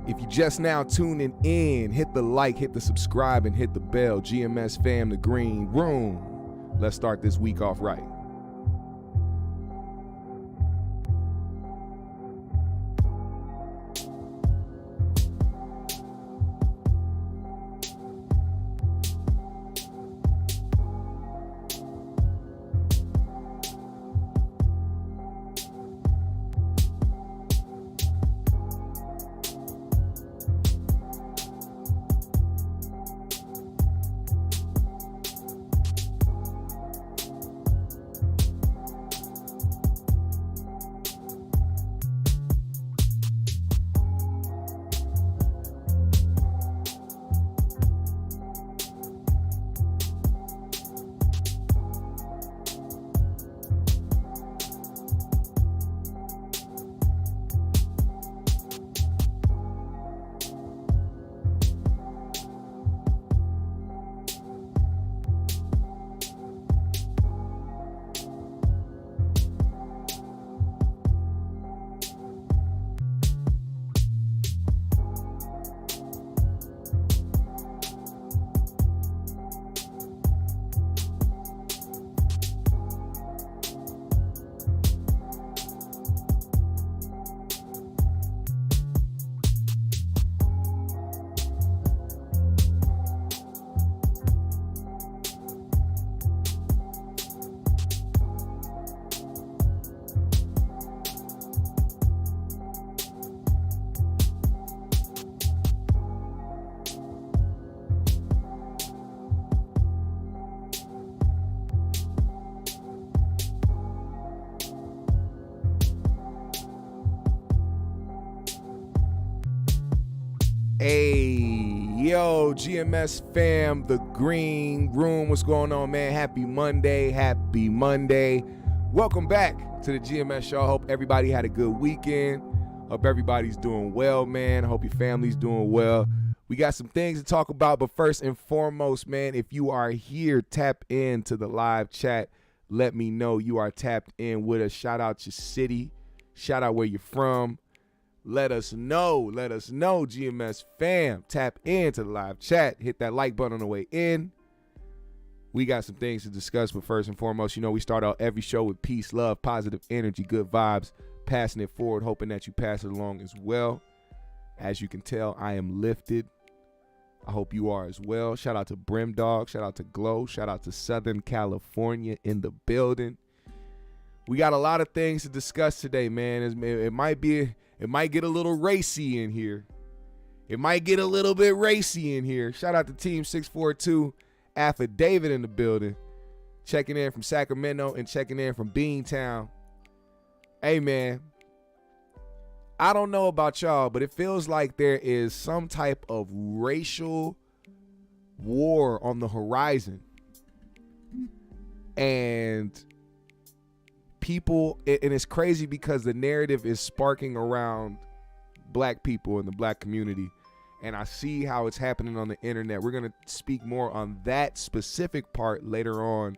If you just now tuning in, hit the like, hit the subscribe, and hit the bell. GMS fam, the green room. Let's start this week off right. Yo, GMS fam, the green room. What's going on, man? Happy Monday. Welcome back to the GMS show. I hope everybody had a good weekend. Hope everybody's doing well, man. I hope your family's doing well. We got some things to talk about, but first and foremost, man, if you are here, tap into the live chat. Let me know you are tapped in with us. Shout out your city. Shout out where you're from. Let us know, GMS fam. Tap into the live chat. Hit that like button on the way in. We got some things to discuss, but first and foremost, you know, we start out every show with peace, love, positive energy, good vibes, passing it forward, hoping that you pass it along as well. As you can tell, I am lifted. I hope you are as well. Shout out to Brim Dog. Shout out to Glow. Shout out to Southern California in the building. We got a lot of things to discuss today, man. It might get a little racy in here. Shout out to Team 642, Affidavit in the building. Checking in from Sacramento and checking in from Beantown. Hey, man. I don't know about y'all, but it feels like there is some type of racial war on the horizon. And people, and it's crazy because the narrative is sparking around black people in the black community, and I see how it's happening on the internet. We're going to speak more on that specific part later on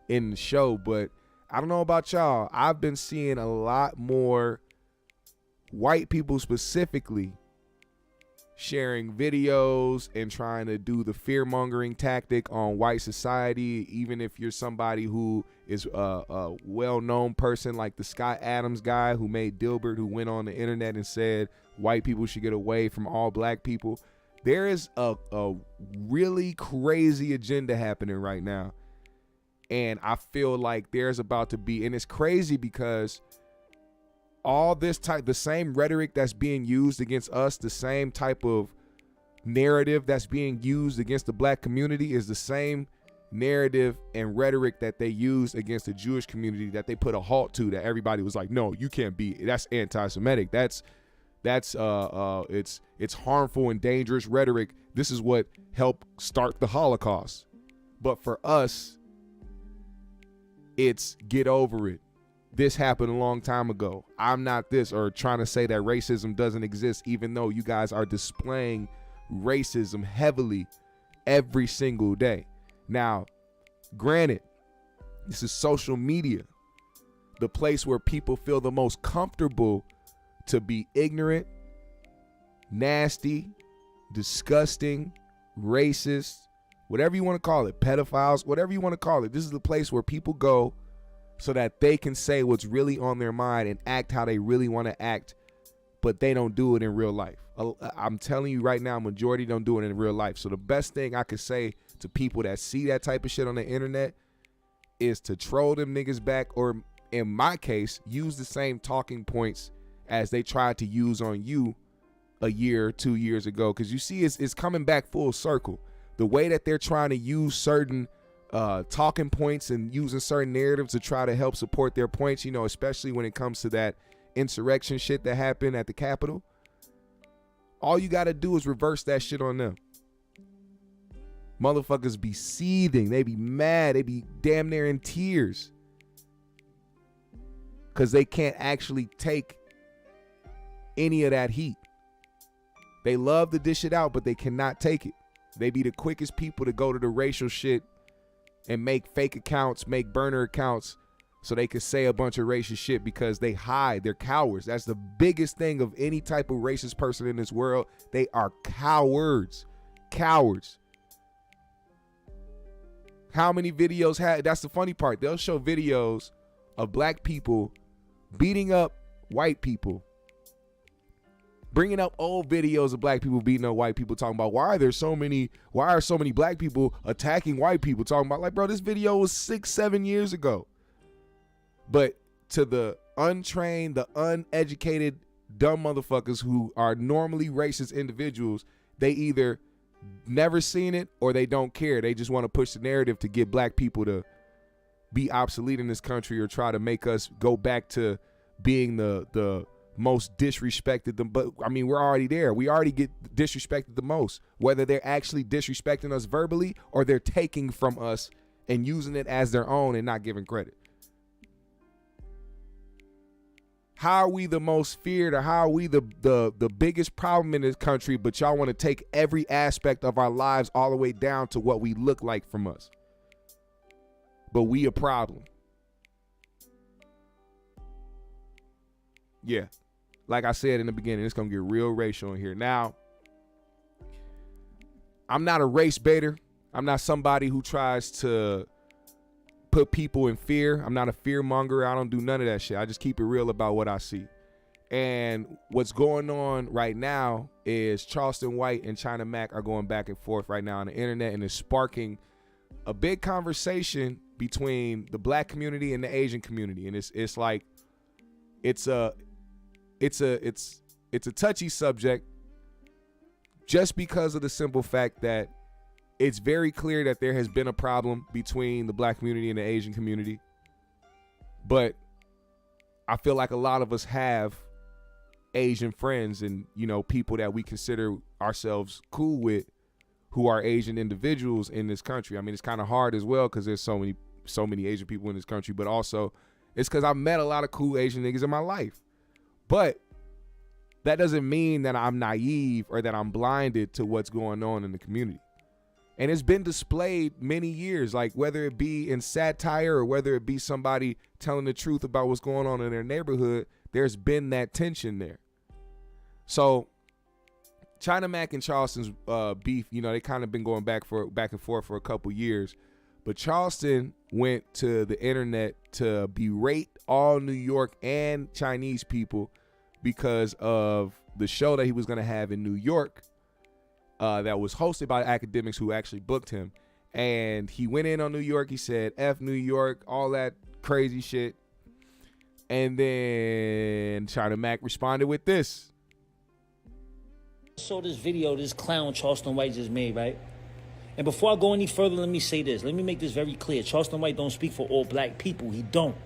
in the show, but I don't know about y'all. I've been seeing a lot more white people specifically sharing videos and trying to do the fear-mongering tactic on white society, even if you're somebody who is a well-known person like the Scott Adams guy who made Dilbert, who went on the internet and said white people should get away from all black people. There is a really crazy agenda happening right now, and I feel like there's about to be, and it's crazy because all this type, the same rhetoric that's being used against us, the same type of narrative that's being used against the black community is the same narrative and rhetoric that they used against the Jewish community that they put a halt to, that everybody was like, no, you can't be, that's anti-Semitic. It's harmful and dangerous rhetoric. This is what helped start the Holocaust. But for us, it's get over it. This happened a long time ago. I'm not this, or trying to say that racism doesn't exist, even though you guys are displaying racism heavily every single day. Now, granted, this is social media, the place where people feel the most comfortable to be ignorant nasty, disgusting, racist, whatever you want to call it, pedophiles, whatever you want to call it. This is the place where people go so that they can say what's really on their mind and act how they really want to act, but they don't do it in real life. I'm telling you right now, majority don't do it in real life. So the best thing I could say to people that see that type of shit on the internet is to troll them niggas back, or in my case, use the same talking points as they tried to use on you a year or 2 years ago. Because you see, it's coming back full circle. The way that they're trying to use certain talking points and using certain narratives to try to help support their points, you know, especially when it comes to that insurrection shit that happened at the Capitol. All you got to do is reverse that shit on them. Motherfuckers be seething. They be mad. They be damn near in tears. Because they can't actually take any of that heat. They love to dish it out, but they cannot take it. They be the quickest people to go to the racial shit and make fake accounts, make burner accounts, so they could say a bunch of racist shit because they hide. They're cowards. That's the biggest thing of any type of racist person in this world. They are cowards. Cowards. How many videos had? That's the funny part. They'll show videos of black people beating up white people. Bringing up old videos of black people beating up white people, talking about why are so many black people attacking white people, talking about, like, bro, this video was 6-7 years ago. But to the untrained, the uneducated, dumb motherfuckers who are normally racist individuals, they either never seen it or they don't care. They just want to push the narrative to get black people to be obsolete in this country or try to make us go back to being the most disrespected. But I mean, we're already there. We already get disrespected the most, whether they're actually disrespecting us verbally or they're taking from us and using it as their own and not giving credit. How are we the most feared, or how are we the biggest problem in this country, but y'all want to take every aspect of our lives all the way down to what we look like from us? But we a problem. Yeah. Like I said in the beginning, it's going to get real racial in here. Now, I'm not a race baiter. I'm not somebody who tries to put people in fear. I'm not a fear monger. I don't do none of that shit. I just keep it real about what I see. And what's going on right now is Charleston White and China Mac are going back and forth right now on the internet, and it's sparking a big conversation between the black community and the Asian community. And it's like it's a touchy subject just because of the simple fact that it's very clear that there has been a problem between the black community and the Asian community. But I feel like a lot of us have Asian friends and, you know, people that we consider ourselves cool with who are Asian individuals in this country. I mean, it's kind of hard as well because there's so many Asian people in this country, but also it's because I've met a lot of cool Asian niggas in my life. But that doesn't mean that I'm naive or that I'm blinded to what's going on in the community. And it's been displayed many years, like whether it be in satire or whether it be somebody telling the truth about what's going on in their neighborhood, there's been that tension there. So China Mac and Charleston's beef, you know, they kind of been going back and forth for a couple years. But Charleston went to the internet to berate all New York and Chinese people because of the show that he was going to have in New York. That was hosted by Akademiks, who actually booked him. And he went in on New York. He said, F New York, all that crazy shit. And then China Mac responded with this. So this video, this clown Charleston White just made, right? And before I go any further, let me say this. Let me make this very clear. Charleston White don't speak for all black people. He don't.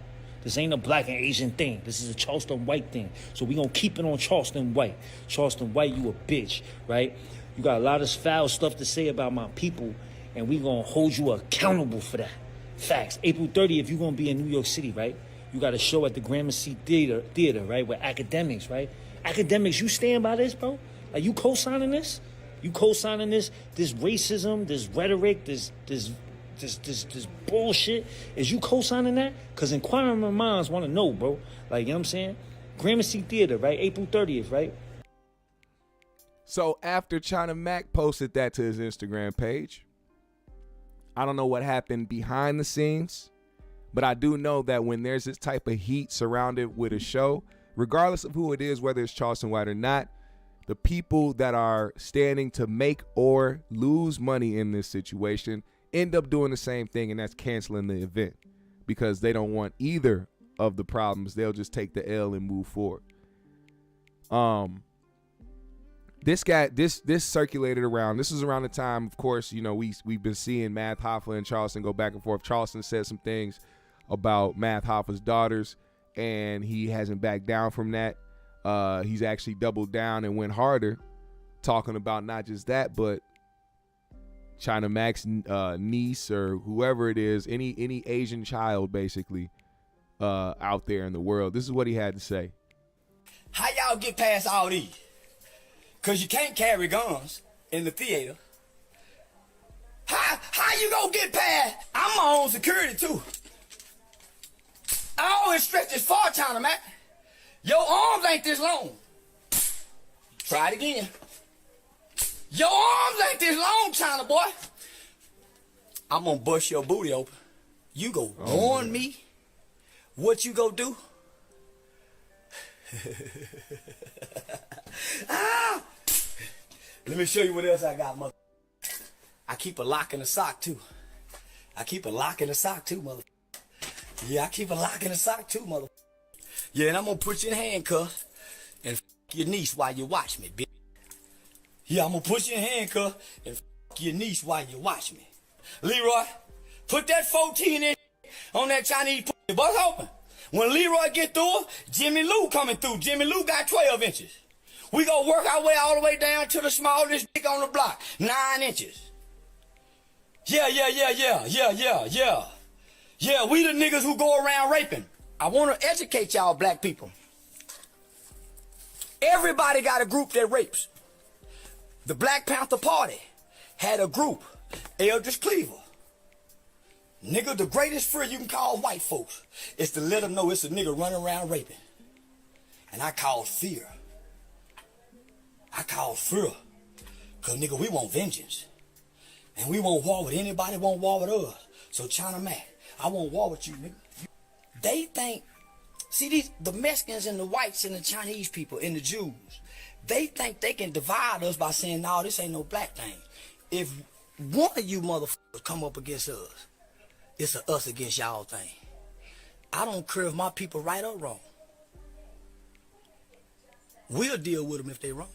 This ain't a black and Asian thing. This is a Charleston White thing. So we gonna keep it on Charleston White. Charleston White, you a bitch, right? You got a lot of foul stuff to say about my people, and we gonna hold you accountable for that. Facts. April 30th, you gonna be in New York City, right? You got a show at the Gramercy Theater, right? With Akademiks, right? Akademiks, you stand by this, bro? Like, you co-signing this? You co-signing this racism, this rhetoric, this bullshit? Is you co-signing that? Because inquiring minds want to know, bro. Like, you know what I'm saying? Gramercy Theater, right? April 30th, right? So after China Mac posted that to his Instagram page, I don't know what happened behind the scenes, but I do know that when there's this type of heat surrounded with a show, regardless of who it is, whether it's Charleston White or not, the people that are standing to make or lose money in this situation end up doing the same thing, and that's canceling the event because they don't want either of the problems. They'll just take the L and move forward. This circulated around. This was around the time, of course, you know, we've been seeing Math Hoffa and Charleston go back and forth. Charleston said some things about Math Hoffa's daughters, and he hasn't backed down from that. He's actually doubled down and went harder, talking about not just that, but China Mac's niece or whoever it is, any Asian child basically out there in the world. This is what he had to say. How y'all get past all these? Because you can't carry guns in the theater. How you gonna get past? I'm my own security too. I always stretch this far, China Mac. Your arms ain't this long. Try it again. Your arms ain't this long, China boy. I'm gonna bust your booty open. You go warn me what you go do? Let me show you what else I got, mother. I keep a lock in the sock too. I keep a lock in the sock too, mother. Yeah, I keep a lock in the sock too, mother. Yeah, and I'm gonna put you in handcuffs and your niece while you watch me, bitch. Yeah, I'm gonna put you in handcuffs and your niece while you watch me. Leroy, put that 14 inch on that Chinese pussy. Bust open. When Leroy get through, Jimmy Lou coming through. Jimmy Lou got 12 inches. We gonna work our way all the way down to the smallest dick on the block, 9 inches. Yeah, we the niggas who go around raping. I wanna educate y'all black people. Everybody got a group that rapes. The Black Panther Party had a group, Eldridge Cleaver. Nigga, the greatest fear you can call white folks is to let them know it's a nigga running around raping. And I call fear. I call fear. Cause nigga, we want vengeance. And we won't war with anybody, won't war with us. So China Mac, I won't war with you, nigga. They think, see the Mexicans and the whites and the Chinese people and the Jews, they think they can divide us by saying, no, this ain't no black thing. If one of you motherfuckers come up against us, it's a us against y'all thing. I don't care if my people right or wrong. We'll deal with them if they wrong.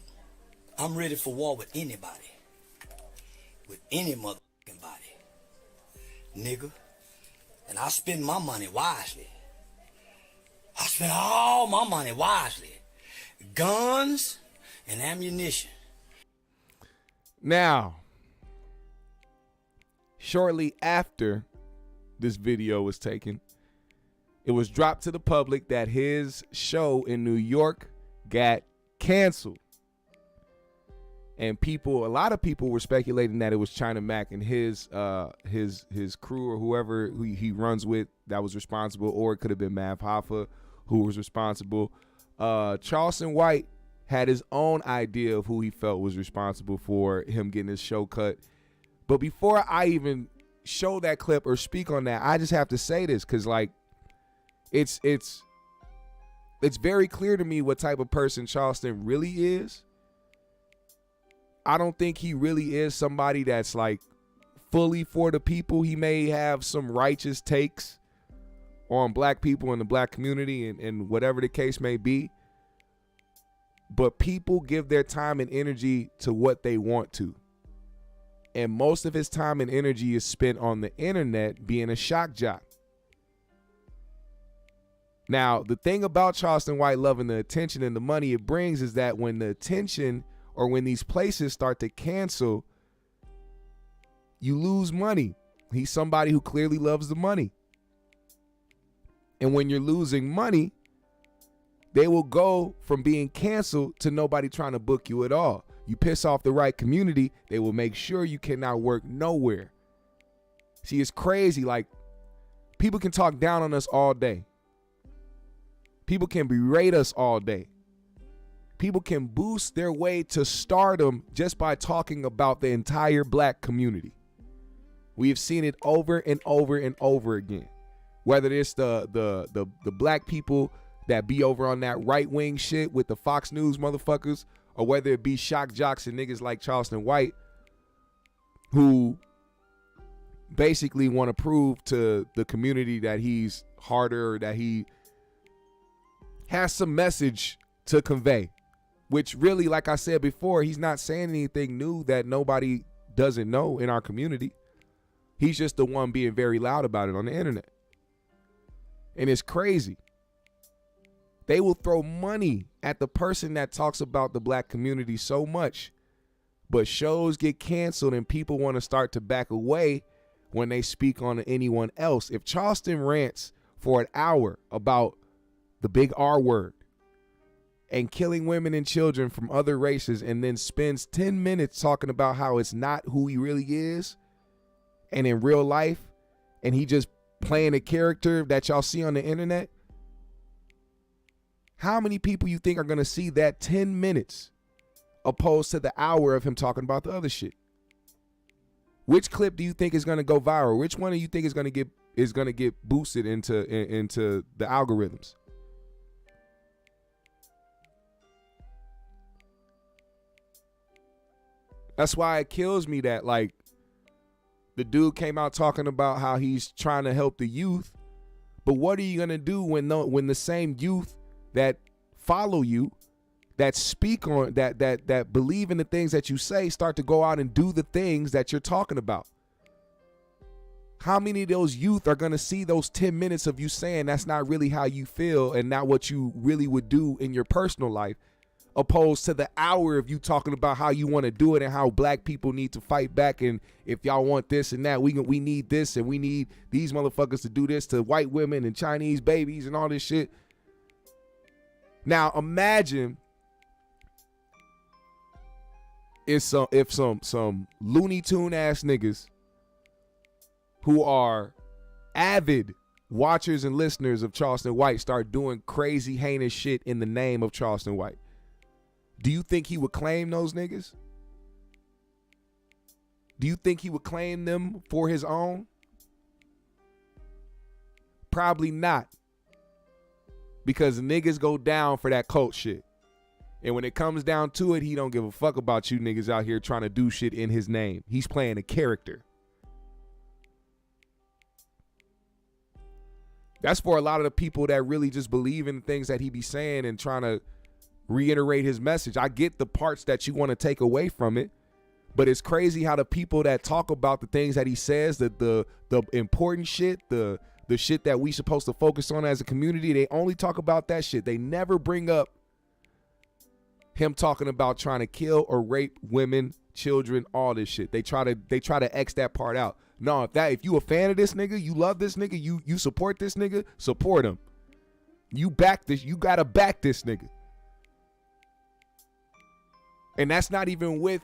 I'm ready for war with anybody. With any motherfucking body. Nigga. And I spend my money wisely. I spend all my money wisely. Guns and ammunition. Now, shortly after this video was taken, it was dropped to the public that his show in New York got canceled. And a lot of people were speculating that it was China Mac and his crew or whoever he runs with that was responsible, or it could have been Math Hoffa who was responsible. Charleston White had his own idea of who he felt was responsible for him getting his show cut. But before I even show that clip or speak on that, I just have to say this because, like, it's very clear to me what type of person Charleston really is. I don't think he really is somebody that's like fully for the people. He may have some righteous takes on black people in the black community and whatever the case may be. But people give their time and energy to what they want to. And most of his time and energy is spent on the internet being a shock jock. Now, the thing about Charleston White loving the attention and the money it brings is that when the attention or when these places start to cancel, you lose money. He's somebody who clearly loves the money. And when you're losing money, they will go from being canceled to nobody trying to book you at all. You piss off the right community, they will make sure you cannot work nowhere. See, it's crazy. Like, people can talk down on us all day. People can berate us all day. People can boost their way to stardom just by talking about the entire black community. We have seen it over and over and over again. Whether it's the black people that be over on that right wing shit with the Fox News motherfuckers, or whether it be shock jocks and niggas like Charleston White, who basically want to prove to the community that he's harder, or that he has some message to convey, which really, like I said before, he's not saying anything new that nobody doesn't know in our community. He's just the one being very loud about it on the internet. And it's crazy. They will throw money at the person that talks about the black community so much, but shows get canceled and people want to start to back away when they speak on anyone else. If Charleston rants for an hour about the big R word and killing women and children from other races, and then spends 10 minutes talking about how it's not who he really is, and in real life, and he just playing a character that y'all see on the internet, how many people you think are going to see that 10 minutes opposed to the hour of him talking about the other shit? Which clip do you think is going to go viral? Which one do you think is going to get boosted into the algorithms? That's why it kills me that, like, the dude came out talking about how he's trying to help the youth, but what are you going to do when the same youth that follow you, that speak on, that believe in the things that you say, start to go out and do the things that you're talking about? How many of those youth are going to see those 10 minutes of you saying that's not really how you feel and not what you really would do in your personal life, opposed to the hour of you talking about how you want to do it and how black people need to fight back, and if y'all want this and that, we need this, and we need these motherfuckers to do this to white women and Chinese babies and all this shit. Now imagine if some Looney Tune ass niggas who are avid watchers and listeners of Charleston White start doing crazy heinous shit in the name of Charleston White. Do you think he would claim those niggas? Do you think he would claim them for his own? Probably not. Because niggas go down for that cult shit. And when it comes down to it, he don't give a fuck about you niggas out here trying to do shit in his name. He's playing a character. That's for a lot of the people that really just believe in things that he be saying and trying to reiterate his message. I get the parts that you want to take away from it, but it's crazy how the people that talk about the things that he says, that the important shit, the shit that we supposed to focus on as a community, they only talk about that shit. They never bring up him talking about trying to kill or rape women, children, all this shit. They try to X that part out. No, if you a fan of this nigga, you love this nigga, you support this nigga, support him. You back this, you gotta back this nigga. And that's not even with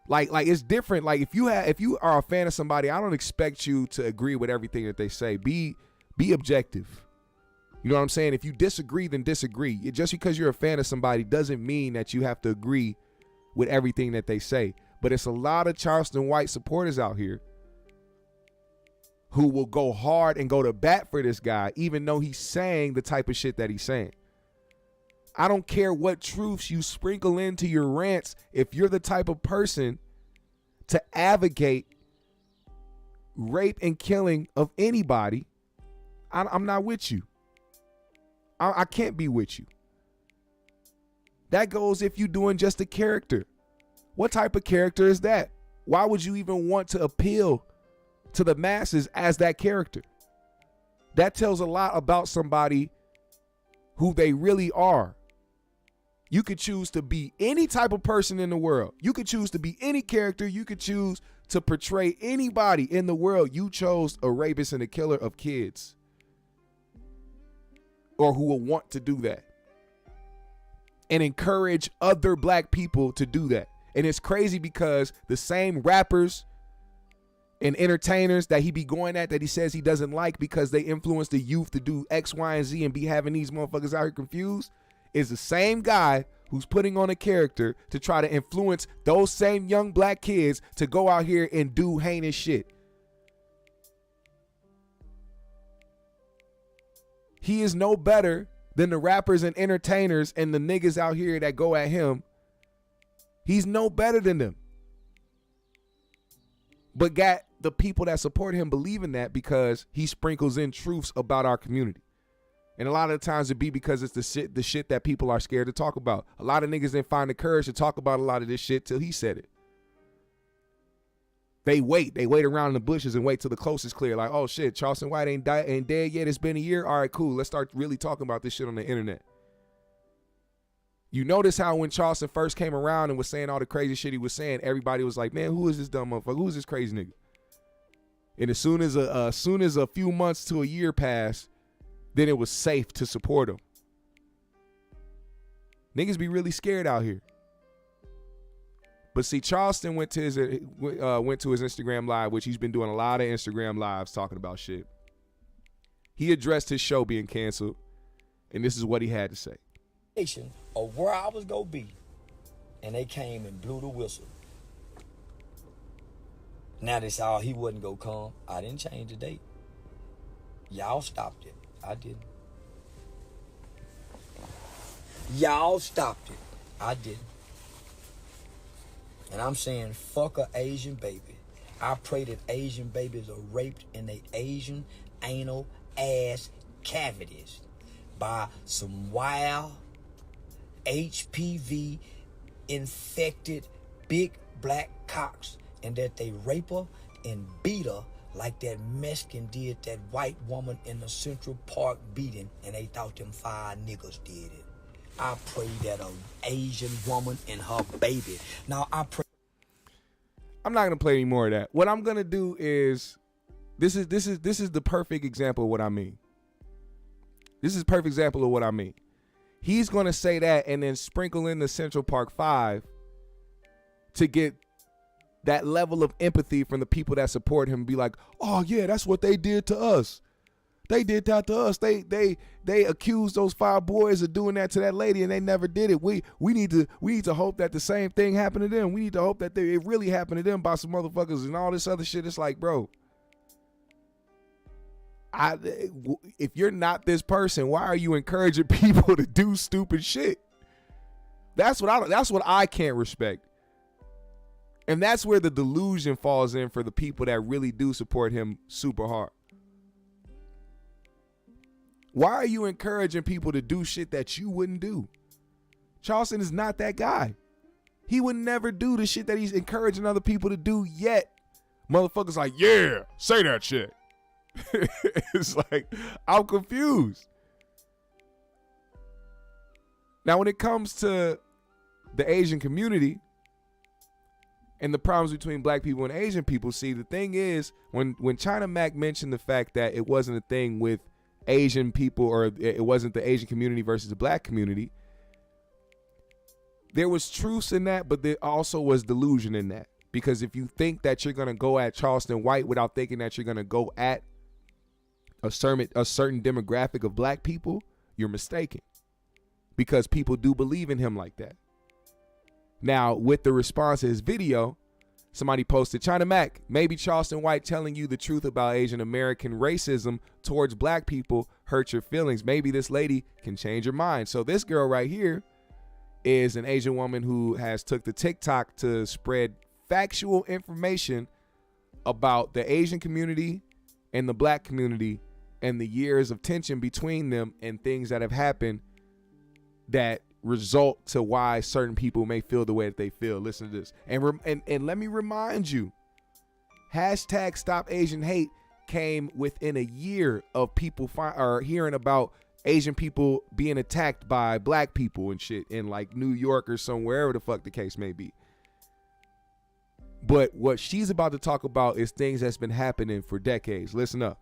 like it's different. Like if you are a fan of somebody, I don't expect you to agree with everything that they say. Be objective. You know what I'm saying? If you disagree, then disagree. Just because you're a fan of somebody doesn't mean that you have to agree with everything that they say. But it's a lot of Charleston White supporters out here who will go hard and go to bat for this guy, even though he's saying the type of shit that he's saying. I don't care what truths you sprinkle into your rants. If you're the type of person to advocate rape and killing of anybody, I'm not with you. I can't be with you. That goes if you're doing just a character. What type of character is that? Why would you even want to appeal to the masses as that character? That tells a lot about somebody who they really are. You could choose to be any type of person in the world. You could choose to be any character. You could choose to portray anybody in the world. You chose a rapist and a killer of kids, or who will want to do that and encourage other black people to do that. And it's crazy because the same rappers and entertainers that he be going at, that he says he doesn't like because they influence the youth to do X, Y, and Z and be having these motherfuckers out here confused, is the same guy who's putting on a character to try to influence those same young black kids to go out here and do heinous shit. He is no better than the rappers and entertainers and the niggas out here that go at him. He's no better than them. But got the people that support him believing that because he sprinkles in truths about our community. And a lot of the times it be because it's the shit that people are scared to talk about. A lot of niggas didn't find the courage to talk about a lot of this shit till he said it. They wait around in the bushes and wait till the coast is clear. Like, oh shit, Charleston White ain't dead yet. It's been a year. All right, cool. Let's start really talking about this shit on the internet. You notice how when Charleston first came around and was saying all the crazy shit he was saying, everybody was like, man, who is this dumb motherfucker? Who is this crazy nigga? And as soon as a few months to a year passed, then it was safe to support him. Niggas be really scared out here. But see, Charleston went to his Instagram live, which he's been doing a lot of Instagram lives talking about shit. He addressed his show being canceled, and this is what he had to say. Of where I was gonna be, and they came and blew the whistle. Now they saw he wasn't gonna come. I didn't change the date. Y'all stopped it. I didn't. Y'all stopped it. I didn't. And I'm saying, fuck a Asian baby. I pray that Asian babies are raped in their Asian anal ass cavities by some wild HPV infected big black cocks, and that they rape her and beat her like that Mexican did that white woman in the Central Park beating, and they thought them 5 niggas did it. I pray that an Asian woman and her baby. Now I pray. I'm not gonna play any more of that. What I'm gonna do is this is the perfect example of what I mean. This is a perfect example of what I mean. He's gonna say that and then sprinkle in the Central Park 5 to get that level of empathy from the people that support him and be like, oh yeah, that's what they did to us. They did that to us. They accused those 5 boys of doing that to that lady, and they never did it. We need to hope that the same thing happened to them. We need to hope that it really happened to them by some motherfuckers and all this other shit. It's like, bro, if you're not this person, why are you encouraging people to do stupid shit? That's what I can't respect. And that's where the delusion falls in for the people that really do support him super hard. Why are you encouraging people to do shit that you wouldn't do? Charleston is not that guy. He would never do the shit that he's encouraging other people to do yet. Motherfuckers like, yeah, say that shit. It's like, I'm confused. Now, when it comes to the Asian community and the problems between black people and Asian people, see, the thing is, when China Mac mentioned the fact that it wasn't a thing with Asian people, or it wasn't the Asian community versus the black community, there was truth in that, but there also was delusion in that. Because if you think that you're going to go at Charleston White without thinking that you're going to go at a certain demographic of black people, you're mistaken. Because people do believe in him like that. Now, with the response to his video, somebody posted, China Mac, maybe Charleston White telling you the truth about Asian American racism towards black people hurt your feelings. Maybe this lady can change your mind. So this girl right here is an Asian woman who has took the TikTok to spread factual information about the Asian community and the black community and the years of tension between them and things that have happened that result to why certain people may feel the way that they feel. Listen to this. And let me remind you, hashtag Stop Asian Hate came within a year of people hearing about Asian people being attacked by black people and shit in like New York or somewhere, wherever the fuck the case may be. But what she's about to talk about is things that's been happening for decades. Listen up.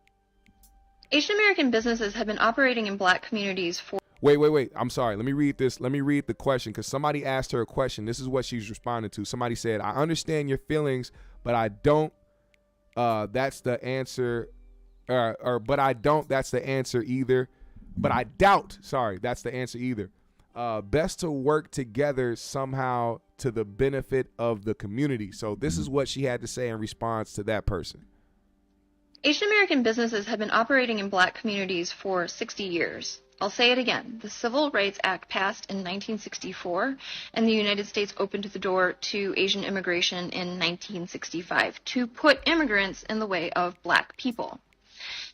Asian American businesses have been operating in black communities for... Wait. I'm sorry. Let me read this. Let me read the question, because somebody asked her a question. This is what she's responding to. Somebody said, I understand your feelings, but I don't. That's the answer. But I don't. That's the answer either. But I doubt. Sorry. That's the answer either. best to work together somehow to the benefit of the community. So this is what she had to say in response to that person. Asian American businesses have been operating in black communities for 60 years. I'll say it again. The Civil Rights Act passed in 1964, and the United States opened the door to Asian immigration in 1965 to put immigrants in the way of black people.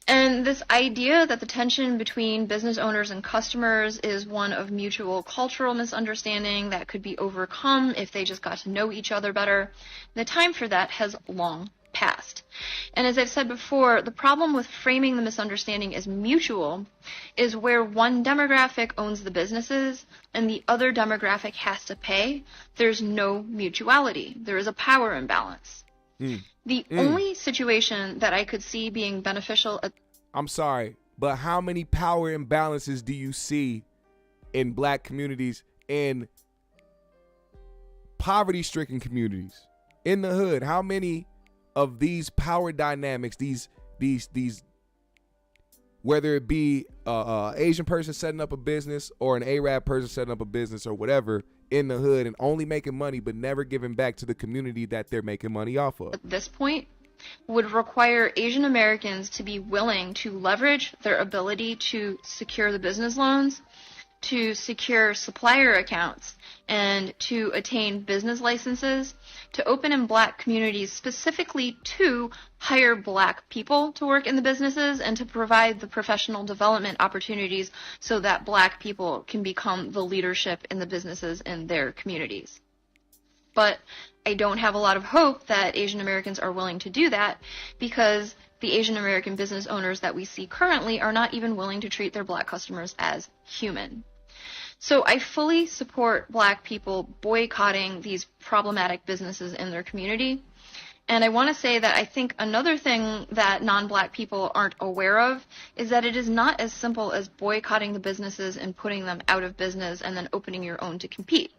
And this idea that the tension between business owners and customers is one of mutual cultural misunderstanding that could be overcome if they just got to know each other better, the time for that has long passed. And as I've said before, the problem with framing the misunderstanding as mutual is where one demographic owns the businesses and the other demographic has to pay. There's no mutuality. There is a power imbalance. The only situation that I could see being beneficial. I'm sorry, but how many power imbalances do you see in black communities, in poverty-stricken communities, in the hood? How many of these power dynamics, these, whether it be Asian person setting up a business or an Arab person setting up a business or whatever in the hood and only making money but never giving back to the community that they're making money off of? At this point, would require Asian Americans to be willing to leverage their ability to secure the business loans, to secure supplier accounts, and to attain business licenses, to open in black communities specifically to hire black people to work in the businesses and to provide the professional development opportunities so that black people can become the leadership in the businesses in their communities. But I don't have a lot of hope that Asian Americans are willing to do that, because the Asian American business owners that we see currently are not even willing to treat their black customers as human. So I fully support black people boycotting these problematic businesses in their community. And I want to say that I think another thing that non-black people aren't aware of is that it is not as simple as boycotting the businesses and putting them out of business and then opening your own to compete.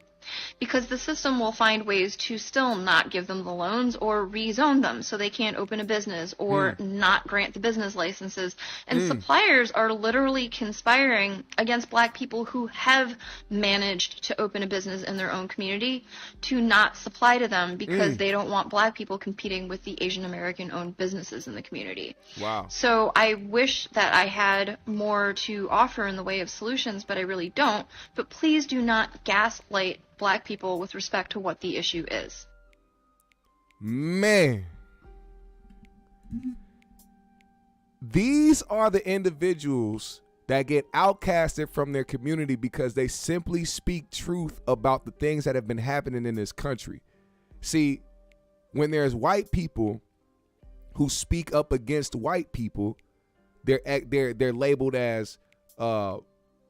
Because the system will find ways to still not give them the loans or rezone them so they can't open a business or not grant the business licenses. And suppliers are literally conspiring against black people who have managed to open a business in their own community to not supply to them because they don't want black people competing with the Asian American owned businesses in the community. Wow. So I wish that I had more to offer in the way of solutions, but I really don't. But please do not gaslight black people with respect to what the issue is. Man, these are the individuals that get outcasted from their community because they simply speak truth about the things that have been happening in this country. See, when there's white people who speak up against white people, they're labeled as a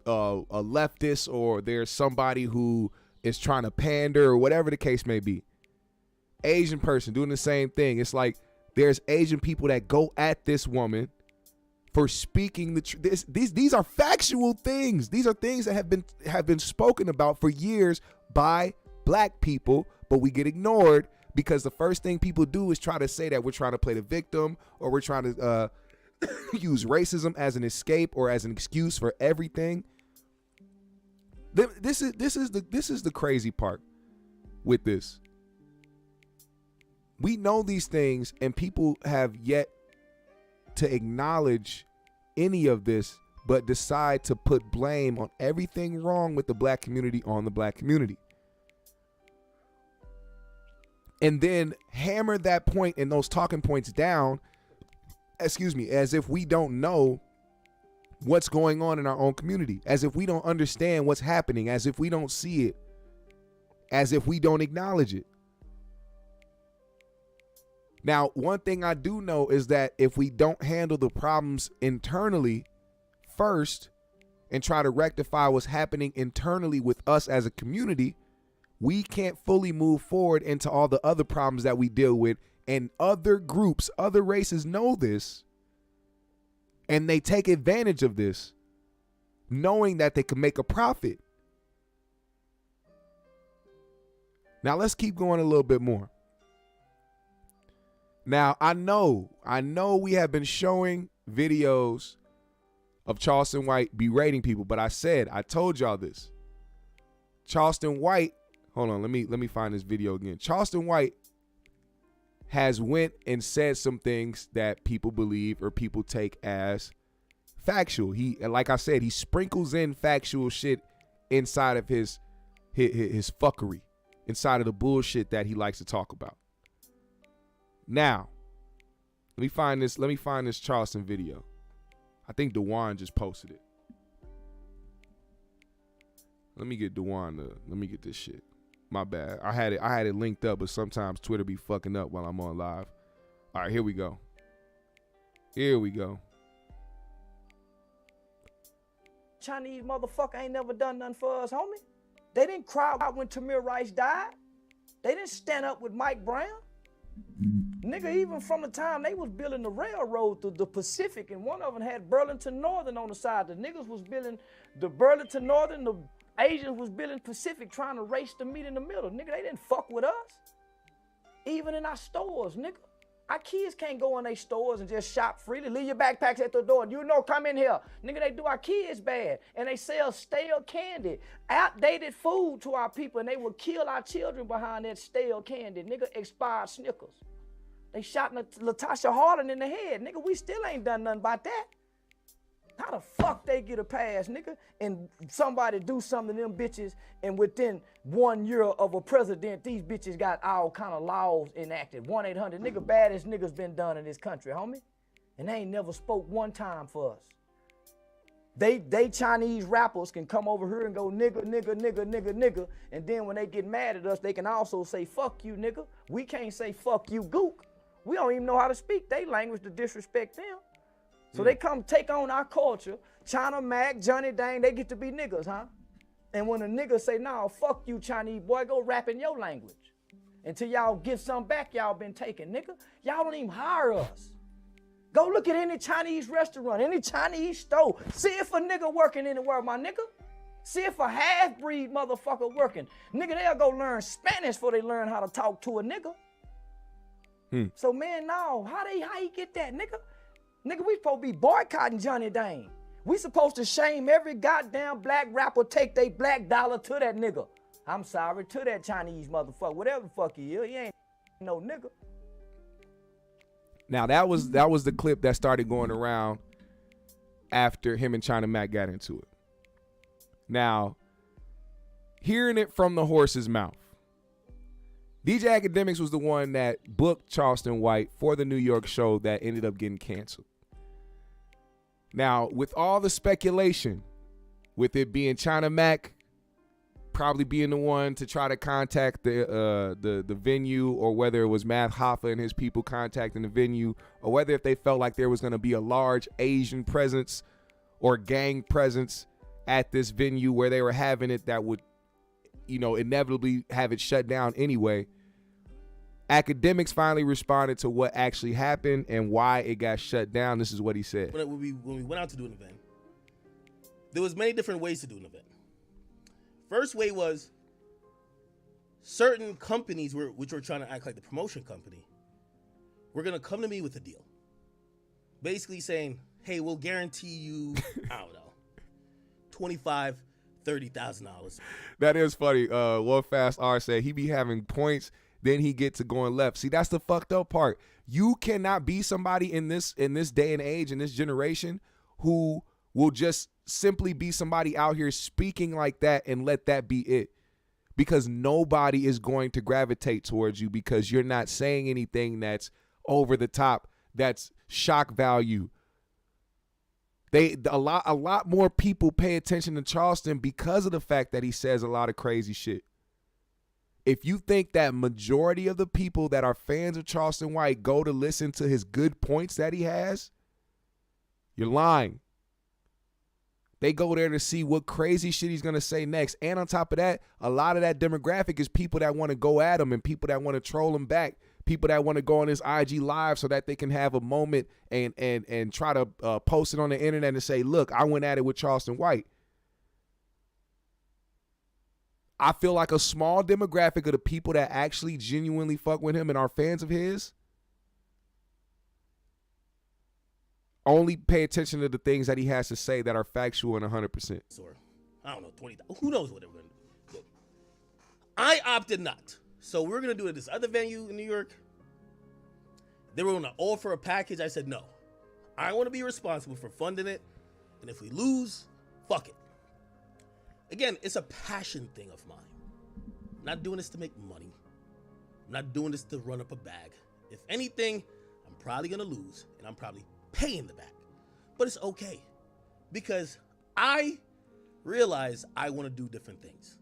leftist, or there's somebody who is trying to pander, or whatever the case may be. Asian person doing the same thing. It's like there's Asian people that go at this woman for speaking the truth. These are factual things. These are things that have been spoken about for years by black people, but we get ignored because the first thing people do is try to say that we're trying to play the victim, or we're trying to use racism as an escape or as an excuse for everything. This is the crazy part with this. We know these things, and people have yet to acknowledge any of this, but decide to put blame on everything wrong with the black community on the black community. And then hammer that point and those talking points down, as if we don't know what's going on in our own community, as if we don't understand what's happening, as if we don't see it, as if we don't acknowledge it. Now, one thing I do know is that if we don't handle the problems internally first and try to rectify what's happening internally with us as a community, we can't fully move forward into all the other problems that we deal with. And other groups, other races know this, and they take advantage of this, knowing that they can make a profit. Now, let's keep going a little bit more. Now, I know we have been showing videos of Charleston White berating people, but I told y'all this. Charleston White, hold on, let me find this video again. Charleston White has went and said some things that people believe or people take as factual. He, like I said, he sprinkles in factual shit inside of his fuckery, inside of the bullshit that he likes to talk about. Now, let me find this Charleston video. I think DeJuan just posted it. Let me get this shit. My bad. I had it linked up, but sometimes Twitter be fucking up while I'm on live. All right, here we go. Chinese motherfucker ain't never done nothing for us, homie. They didn't cry out when Tamir Rice died. They didn't stand up with Mike Brown. Nigga, even from the time they was building the railroad through the Pacific, and one of them had Burlington Northern on the side. The niggas was building the Burlington Northern, the Asians was building Pacific, trying to race to meet in the middle. Nigga, they didn't fuck with us. Even in our stores, nigga. Our kids can't go in their stores and just shop freely. Leave your backpacks at the door. You know, come in here. Nigga, they do our kids bad. And they sell stale candy, outdated food to our people, and they will kill our children behind that stale candy. Nigga, expired Snickers. They shot Latasha Harden in the head. Nigga, we still ain't done nothing about that. How the fuck they get a pass, nigga? And somebody do something to them bitches, and within 1 year of a president, these bitches got all kind of laws enacted. 1-800, nigga, baddest niggas been done in this country, homie. And they ain't never spoke one time for us. They Chinese rappers can come over here and go nigga, nigga, nigga, nigga, nigga, and then when they get mad at us, they can also say fuck you, nigga. We can't say fuck you, gook. We don't even know how to speak they language to disrespect them. So they come take on our culture. China Mac, Johnny Dang, they get to be niggas, huh? And when a nigga say, nah, fuck you, Chinese boy, go rap in your language. Until y'all get some back y'all been taking, nigga. Y'all don't even hire us. Go look at any Chinese restaurant, any Chinese store. See if a nigga working anywhere, my nigga. See if a half-breed motherfucker working. Nigga, they'll go learn Spanish before they learn how to talk to a nigga. So, man, no, how you get that, nigga? Nigga, we supposed to be boycotting Johnny Dang. We supposed to shame every goddamn black rapper, take they black dollar to that nigga. I'm sorry, to that Chinese motherfucker, whatever the fuck he is, he ain't no nigga. Now that was the clip that started going around after him and China Mac got into it. Now, hearing it from the horse's mouth, DJ Akademiks was the one that booked Charleston White for the New York show that ended up getting canceled. Now, with all the speculation, with it being China Mac probably being the one to try to contact the venue, or whether it was Math Hoffa and his people contacting the venue, or whether if they felt like there was going to be a large Asian presence or gang presence at this venue where they were having it that would, inevitably have it shut down anyway. Akademiks finally responded to what actually happened and why it got shut down. This is what he said. When we went out to do an event, there was many different ways to do an event. First way was certain companies which were trying to act like the promotion company were going to come to me with a deal. Basically saying, hey, we'll guarantee you, I don't know, $25,000, $30,000. That is funny. One Fast R said he be having points, then he get to going left. See, that's the fucked up part. You cannot be somebody in this day and age, in this generation, who will just simply be somebody out here speaking like that and let that be it. Because nobody is going to gravitate towards you because you're not saying anything that's over the top, that's shock value. A lot more people pay attention to Charleston because of the fact that he says a lot of crazy shit. If you think that majority of the people that are fans of Charleston White go to listen to his good points that he has, you're lying. They go there to see what crazy shit he's going to say next. And on top of that, a lot of that demographic is people that want to go at him and people that want to troll him back, people that want to go on his IG live so that they can have a moment and try to post it on the internet and say, look, I went at it with Charleston White. I feel like a small demographic of the people that actually genuinely fuck with him and are fans of his only pay attention to the things that he has to say that are factual and 100%. Or, I don't know, 20,000. Who knows what they're going to do. I opted not. So we're going to do it at this other venue in New York. They were going to offer a package. I said, no. I want to be responsible for funding it. And if we lose, fuck it. Again, it's a passion thing of mine. I'm not doing this to make money. I'm not doing this to run up a bag. If anything, I'm probably going to lose. And I'm probably paying the back. But it's okay. Because I realize I want to do different things.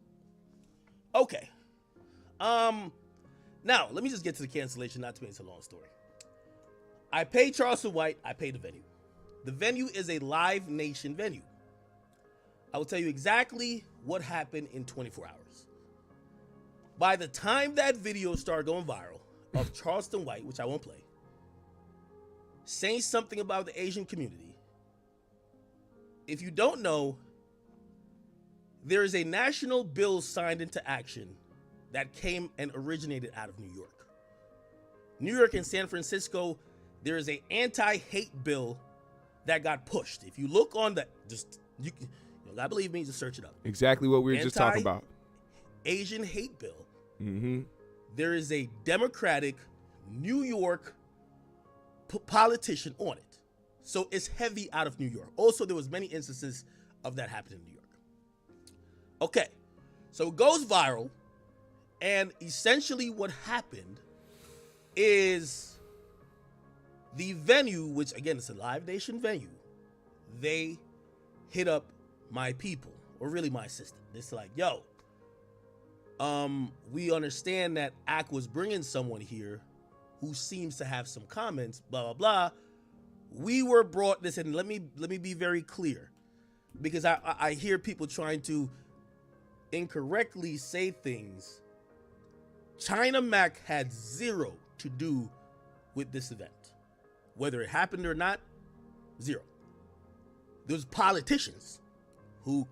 Okay. Now, let me just get to the cancellation, not to make it a long story. I paid Charleston White. I paid the venue. The venue is a Live Nation venue. I will tell you exactly what happened in 24 hours. By the time that video started going viral of Charleston White, which I won't play, saying something about the Asian community, if you don't know, there is a national bill signed into action that came and originated out of New York. New York and San Francisco, there is an anti-hate bill that got pushed. If you look on the, you gotta believe me, just search it up. Exactly what we were just talking about. Asian hate bill. Mm-hmm. There is a Democratic New York politician on it. So it's heavy out of New York. Also, there was many instances of that happening in New York. Okay, so it goes viral, and essentially what happened is the venue, which again is a Live Nation venue, they hit up my people, or really my assistant. It's like, yo, we understand that Ak was bringing someone here who seems to have some comments, blah, blah, blah. We were brought this, and let me be very clear, because I hear people trying to incorrectly say things. China Mac had zero to do with this event. Whether it happened or not, zero. There's politicians who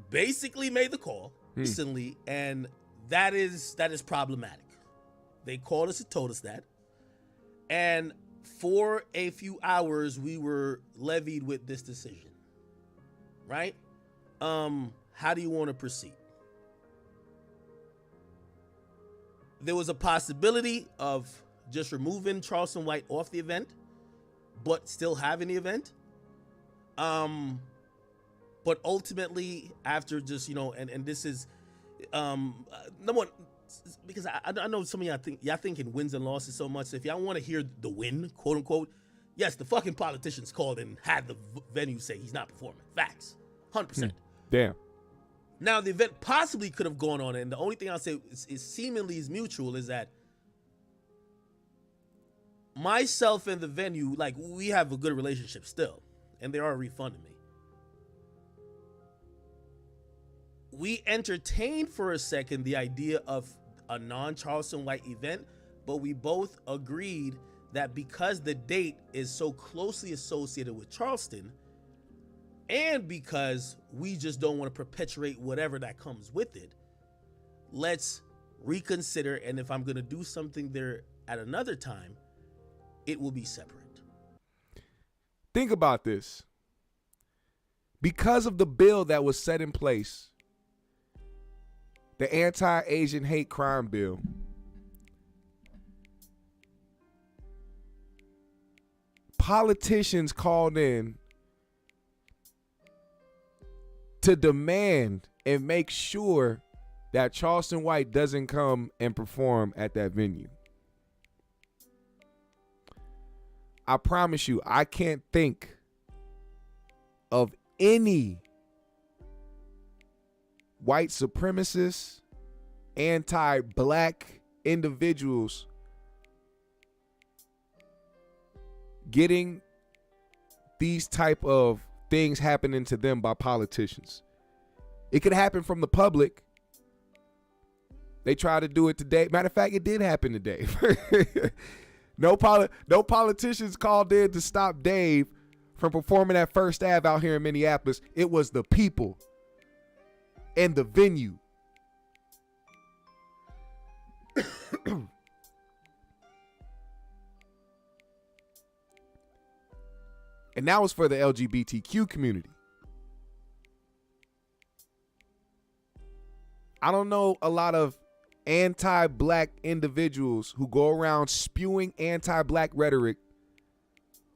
basically made the call recently, and that is problematic. They called us and told us that. And for a few hours, we were levied with this decision. Right? How do you want to proceed? There was a possibility of just removing Charleston White off the event, but still having the event. But ultimately, after just, and this is, number one, because I know some of y'all thinking wins and losses so much. So if y'all want to hear the win, quote unquote, yes, the fucking politicians called and had the venue say he's not performing. Facts. 100%. Damn. Now, the event possibly could have gone on, and the only thing I'll say is seemingly is mutual, is that myself and the venue, like, we have a good relationship still, and they are refunding me. We entertained for a second the idea of a non-Charleston White event, but we both agreed that because the date is so closely associated with Charleston, and because we just don't want to perpetuate whatever that comes with it, let's reconsider. And if I'm going to do something there at another time, it will be separate. Think about this. Because of the bill that was set in place, the anti-Asian hate crime bill, politicians called in to demand and make sure that Charleston White doesn't come and perform at that venue. I promise you, I can't think of any white supremacists, anti-black individuals getting these type of things happening to them by politicians. It could happen from the public. They tried to do it today. Matter of fact, it did happen today. No politicians called in to stop Dave from performing at First Ave out here in Minneapolis. It was the people and the venue. And that was for the LGBTQ community. I don't know a lot of anti-black individuals who go around spewing anti-black rhetoric,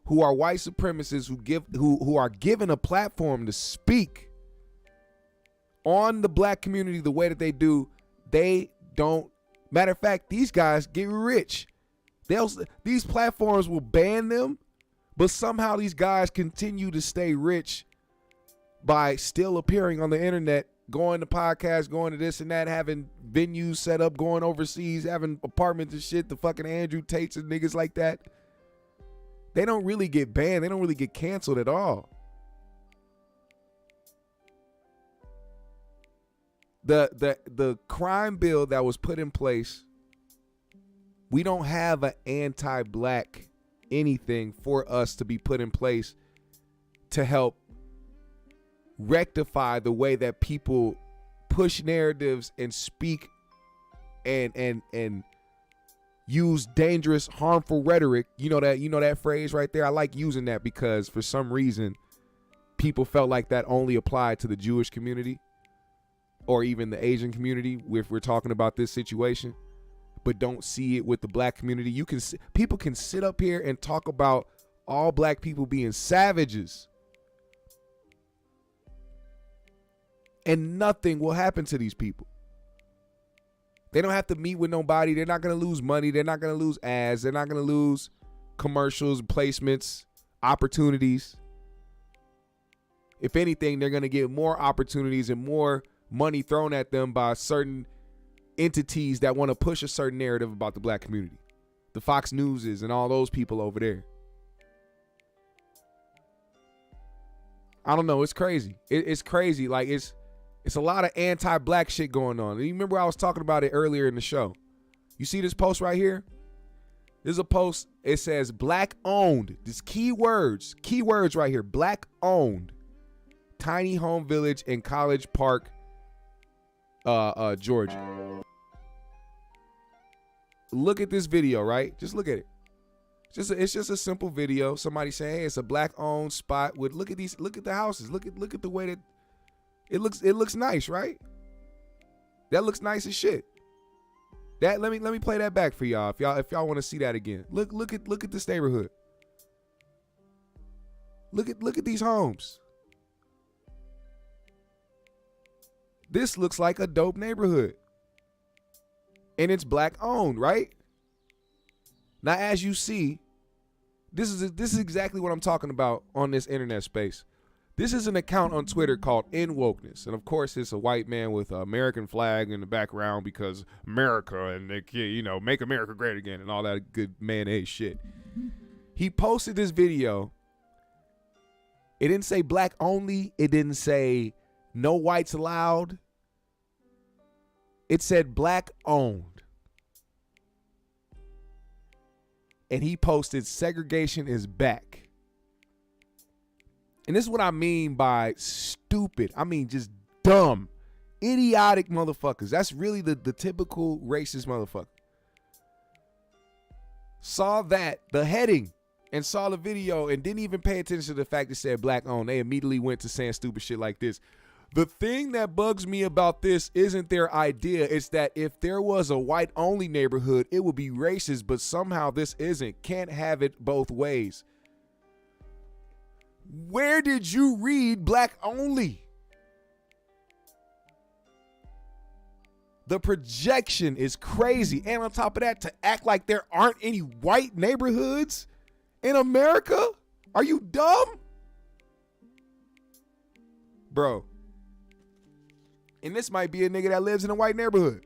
who are white supremacists, who are given a platform to speak on the black community the way that they do, they don't. Matter of fact, these guys get rich. These platforms will ban them, but somehow these guys continue to stay rich by still appearing on the internet, going to podcasts, going to this and that, having venues set up, going overseas, having apartments and shit, the fucking Andrew Tates and niggas like that. They don't really get banned. They don't really get canceled at all. The crime bill that was put in place, we don't have an anti-black anything for us to be put in place to help rectify the way that people push narratives and speak and use dangerous, harmful rhetoric. You know that phrase right there? I like using that because for some reason people felt like that only applied to the Jewish community or even the Asian community if we're talking about this situation, but don't see it with the black community. People can sit up here and talk about all black people being savages and nothing will happen to these people. They don't have to meet with nobody. They're not going to lose money. They're not going to lose ads. They're not going to lose commercials, placements, opportunities. If anything, they're going to get more opportunities and more money thrown at them by certain entities that want to push a certain narrative about the black community. The Fox Newses and all those people over there. I don't know. It's crazy. It's crazy. Like it's a lot of anti-black shit going on. And you remember I was talking about it earlier in the show. You see this post right here? There's a post. It says black owned. This keywords right here. Black owned. Tiny home village in College Park, Georgia. Look at this video, right? Just look at it. It's just a simple video. Somebody saying, "Hey, it's a black-owned spot with look at the houses. Look at the way that it looks nice, right? That looks nice as shit." Let me play that back for y'all if y'all want to see that again. Look at this neighborhood. Look at these homes. This looks like a dope neighborhood. And it's black owned, right? Now, as you see, this is exactly what I'm talking about on this internet space. This is an account on Twitter called In Wokeness. And of course, it's a white man with an American flag in the background because America and they, make America great again and all that good mayonnaise shit. He posted this video. It didn't say black only. It didn't say no whites allowed. It said black owned. And he posted segregation is back. And this is what I mean by stupid. I mean just dumb, idiotic motherfuckers. That's really the typical racist motherfucker. Saw the heading, and saw the video and didn't even pay attention to the fact it said black owned. They immediately went to saying stupid shit like this. The thing that bugs me about this isn't their idea. It's that if there was a white only neighborhood, it would be racist, but somehow this isn't. Can't have it both ways. Where did you read black only? The projection is crazy. And on top of that, to act like there aren't any white neighborhoods in America? Are you dumb? Bro. And this might be a nigga that lives in a white neighborhood.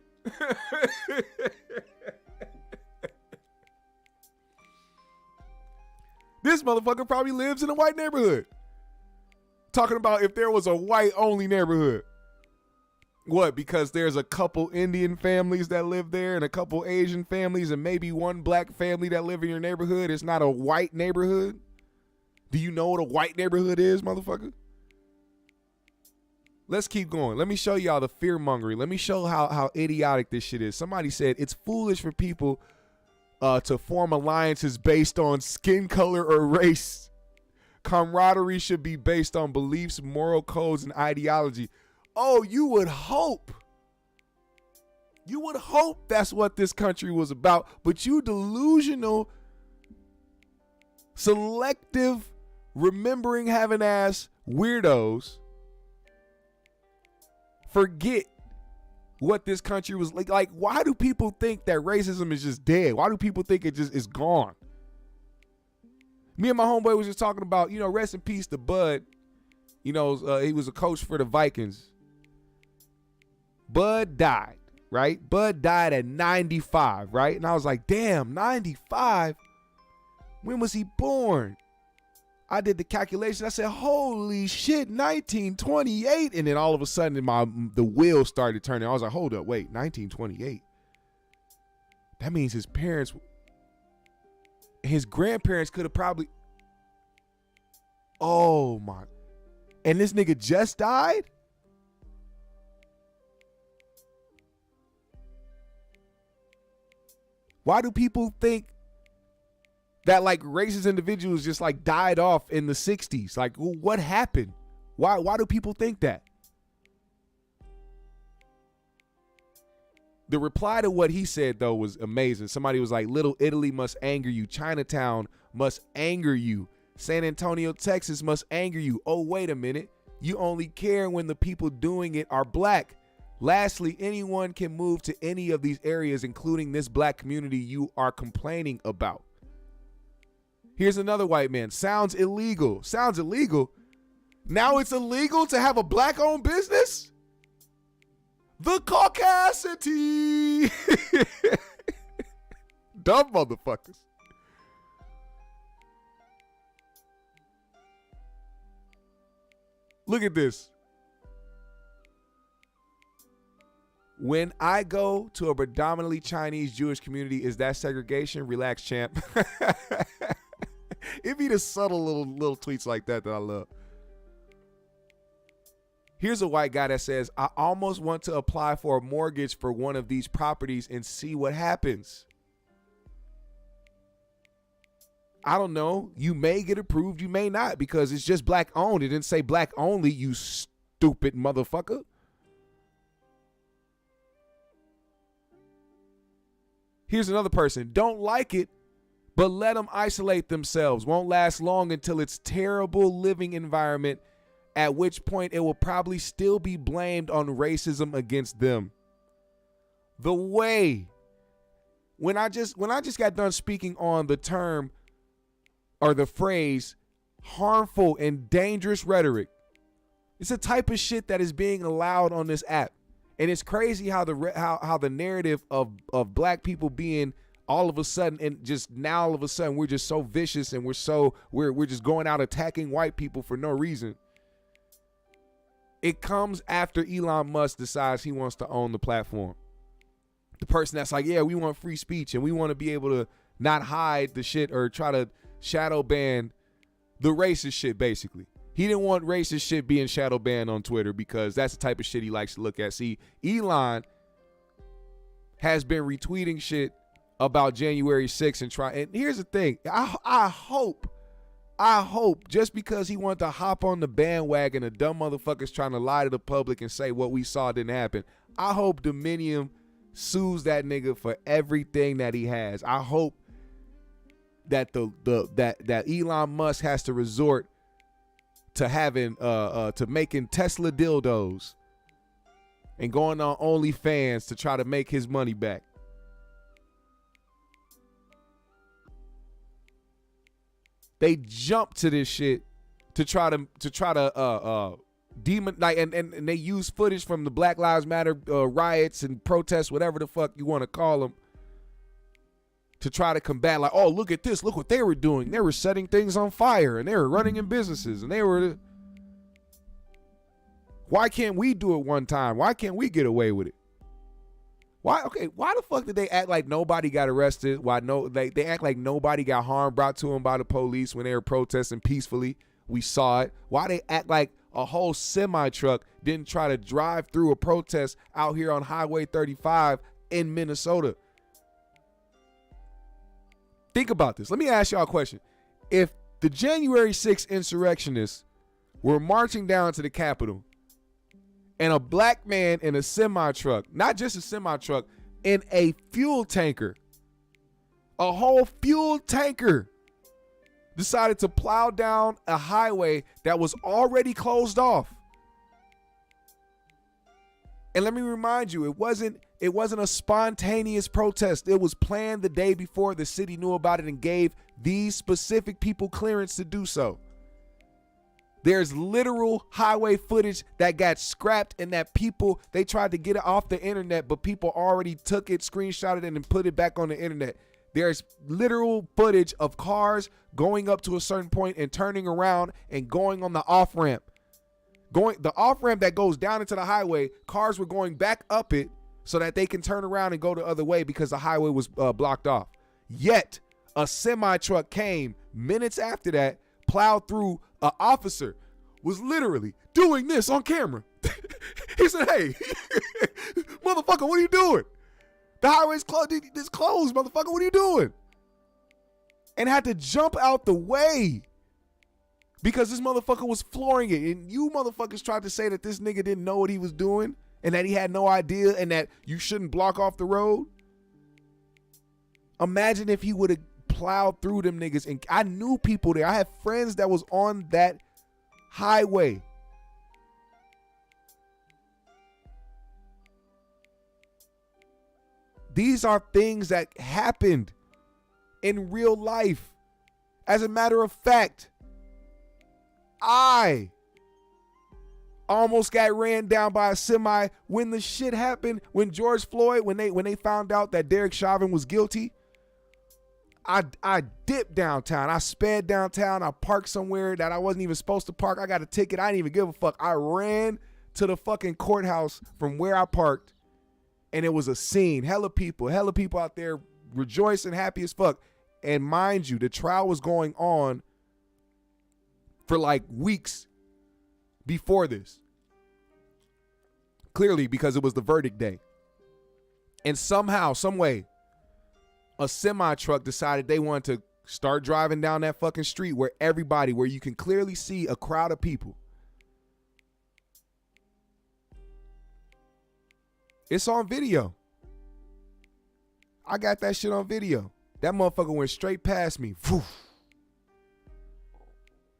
This motherfucker probably lives in a white neighborhood. Talking about if there was a white only neighborhood. What? Because there's a couple Indian families that live there and a couple Asian families and maybe one black family that live in your neighborhood. It's not a white neighborhood. Do you know what a white neighborhood is, motherfucker? Let's keep going. Let me show y'all the fear mongering. Let me show how idiotic this shit is. Somebody said it's foolish for people to form alliances based on skin color or race. Camaraderie should be based on beliefs, moral codes, and ideology. Oh, you would hope. You would hope that's what this country was about, but you delusional, selective, remembering having ass weirdos forget what this country was like. Like, why do people think that racism is just dead? Why do people think it just is gone? Me and my homeboy was just talking about, rest in peace to Bud. He was a coach for the Vikings. Bud died. Right? Bud died at 95, right? And I was like, damn, 95? When was he born? I did the calculation. I said, holy shit, 1928. And then all of a sudden, the wheels started turning. I was like, hold up, wait, 1928? That means his grandparents could have probably, oh my. And this nigga just died? Why do people think that like racist individuals just like died off in the 60s? Like, what happened? Why do people think that? The reply to what he said, though, was amazing. Somebody was like, Little Italy must anger you. Chinatown must anger you. San Antonio, Texas must anger you. Oh, wait a minute. You only care when the people doing it are black. Lastly, anyone can move to any of these areas, including this black community you are complaining about. Here's another white man. Sounds illegal. Sounds illegal. Now it's illegal to have a black-owned business? The caucasity. Dumb motherfuckers. Look at this. When I go to a predominantly Chinese Jewish community, is that segregation? Relax, champ. It be the subtle little tweets like that I love. Here's a white guy that says, I almost want to apply for a mortgage for one of these properties and see what happens. I don't know. You may get approved. You may not, because it's just black owned. It didn't say black only, you stupid motherfucker. Here's another person. Don't like it, but let them isolate themselves. Won't last long until it's terrible living environment, at which point it will probably still be blamed on racism against them. The way, when I just got done speaking on the term or the phrase harmful and dangerous rhetoric, it's a type of shit that is being allowed on this app. And it's crazy how the narrative of black people being all of a sudden, and just now all of a sudden we're just so vicious, and we're just going out attacking white people for no reason. It comes after Elon Musk decides he wants to own the platform. The person that's like, yeah, we want free speech and we want to be able to not hide the shit or try to shadow ban the racist shit, basically. He didn't want racist shit being shadow banned on Twitter because that's the type of shit he likes to look at. See, Elon has been retweeting shit about January 6th and here's the thing. I hope just because he wanted to hop on the bandwagon of dumb motherfuckers trying to lie to the public and say what we saw didn't happen, I hope Dominion sues that nigga for everything that he has. I hope that that Elon Musk has to resort to having to making Tesla dildos and going on OnlyFans to try to make his money back. They jump to this shit to try to demon, like, and they use footage from the Black Lives Matter riots and protests, whatever the fuck you want to call them, to try to combat, like, oh, look at this, look what they were doing. They were setting things on fire and they were running in businesses and they were. Why can't we do it one time? Why can't we get away with it? Why the fuck did they act like nobody got arrested? Why they act like nobody got harm brought to them by the police when they were protesting peacefully? We saw it. Why they act like a whole semi truck didn't try to drive through a protest out here on Highway 35 in Minnesota? Think about this. Let me ask y'all a question. If the January 6th insurrectionists were marching down to the Capitol and a black man in a semi truck, not just a semi truck, in a fuel tanker. A whole fuel tanker decided to plow down a highway that was already closed off. And let me remind you, it wasn't a spontaneous protest. It was planned the day before. The city knew about it and gave these specific people clearance to do so. There's literal highway footage that got scrapped and that people, they tried to get it off the internet, but people already took it, screenshotted it, and put it back on the internet. There's literal footage of cars going up to a certain point and turning around and going on the off-ramp. The off-ramp that goes down into the highway, cars were going back up it so that they can turn around and go the other way because the highway was blocked off. Yet, a semi-truck came minutes after that, plowed through. An officer was literally doing this on camera. He said, hey, motherfucker, what are you doing? The highway's closed. It's closed, motherfucker. What are you doing? And had to jump out the way because this motherfucker was flooring it. And you motherfuckers tried to say that this nigga didn't know what he was doing and that he had no idea and that you shouldn't block off the road. Imagine if he would have plowed through them niggas. And I knew people there. I had friends that was on that highway. These are things that happened in real life. As a matter of fact, I almost got ran down by a semi when the shit happened, when George Floyd, when they found out that Derek Chauvin was guilty. I dipped downtown. I sped downtown. I parked somewhere that I wasn't even supposed to park. I got a ticket. I didn't even give a fuck. I ran to the fucking courthouse from where I parked, and it was a scene. Hella people out there rejoicing, happy as fuck. And mind you, the trial was going on for like weeks before this. Clearly, because it was the verdict day. And somehow, some way, a semi truck decided they wanted to start driving down that fucking street where you can clearly see a crowd of people. It's on video. I got that shit on video. That motherfucker went straight past me. Whew.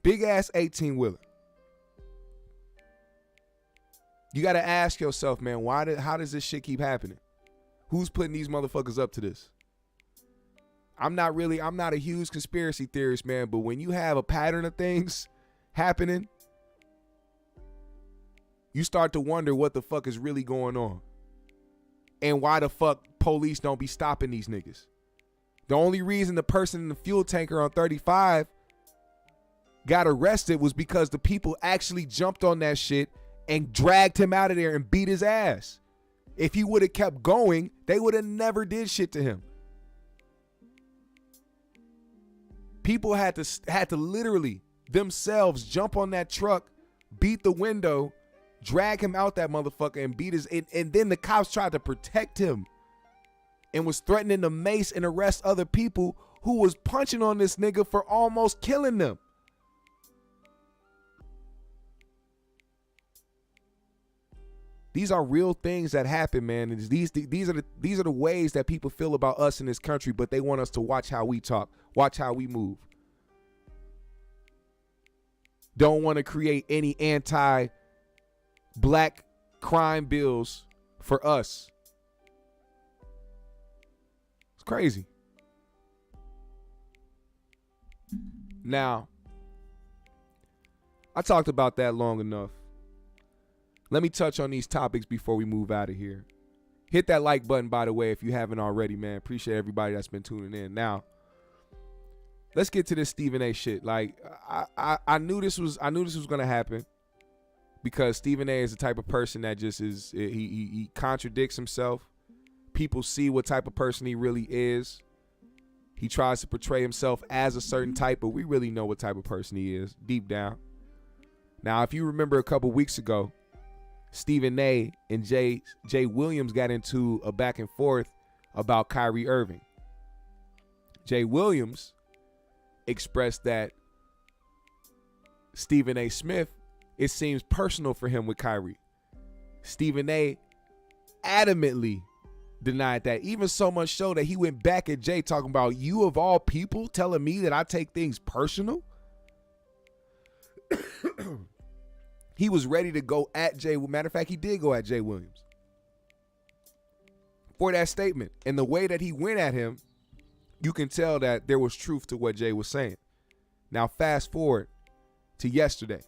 Big ass 18-wheeler. You got to ask yourself, man, how does this shit keep happening? Who's putting these motherfuckers up to this? I'm not a huge conspiracy theorist, man, but when you have a pattern of things happening, you start to wonder what the fuck is really going on. And why the fuck police don't be stopping these niggas. The only reason the person in the fuel tanker on 35 got arrested was because the people actually jumped on that shit and dragged him out of there and beat his ass. If he would have kept going, they would have never did shit to him. People had to literally themselves jump on that truck, beat the window, drag him out that motherfucker and beat his, and then the cops tried to protect him and was threatening to mace and arrest other people who was punching on this nigga for almost killing them. These are real things that happen, man. And these are the ways that people feel about us in this country, but they want us to watch how we talk, watch how we move. Don't want to create any anti-black crime bills for us. It's crazy. Now, I talked about that long enough. Let me touch on these topics before we move out of here. Hit that like button, by the way, if you haven't already, man. Appreciate everybody that's been tuning in. Now, let's get to this Stephen A shit. Like, I knew this was gonna happen because Stephen A is the type of person that just is he contradicts himself. People see what type of person he really is. He tries to portray himself as a certain type, but we really know what type of person he is deep down. Now, if you remember a couple weeks ago, Stephen A and Jay Williams got into a back and forth about Kyrie Irving. Jay Williams expressed that Stephen A Smith, it seems personal for him with Kyrie. Stephen A adamantly denied that. Even so much so that he went back at Jay talking about, you of all people telling me that I take things personal. He was ready to go at Jay. Matter of fact, he did go at Jay Williams for that statement. And the way that he went at him, you can tell that there was truth to what Jay was saying. Now, fast forward to yesterday.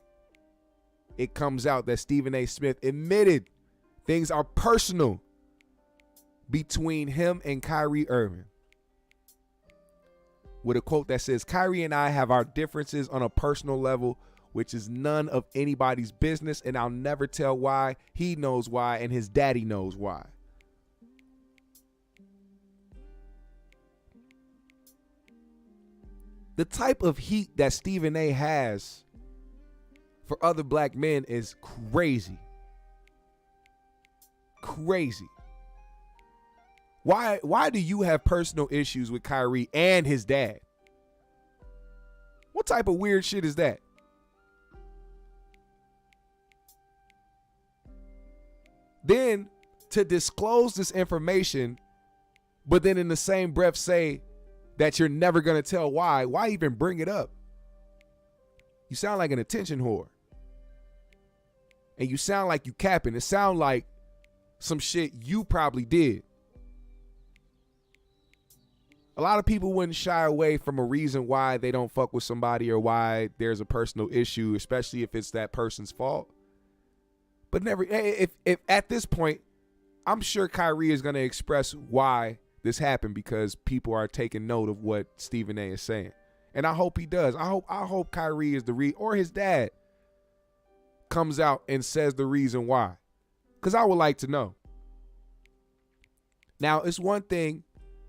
It comes out that Stephen A. Smith admitted things are personal between him and Kyrie Irving. With a quote that says, Kyrie and I have our differences on a personal level, which is none of anybody's business, and I'll never tell why. He knows why, and his daddy knows why. The type of heat that Stephen A. has for other black men is crazy. Crazy. Why do you have personal issues with Kyrie and his dad? What type of weird shit is that? Then to disclose this information, but then in the same breath say that you're never going to tell why even bring it up? You sound like an attention whore. And you sound like you capping. It sound like some shit you probably did. A lot of people wouldn't shy away from a reason why they don't fuck with somebody or why there's a personal issue, especially if it's that person's fault. But never, if at this point, I'm sure Kyrie is going to express why this happened because people are taking note of what Stephen A. is saying. And I hope he does. I hope Kyrie is or his dad comes out and says the reason why. Because I would like to know. Now, it's one thing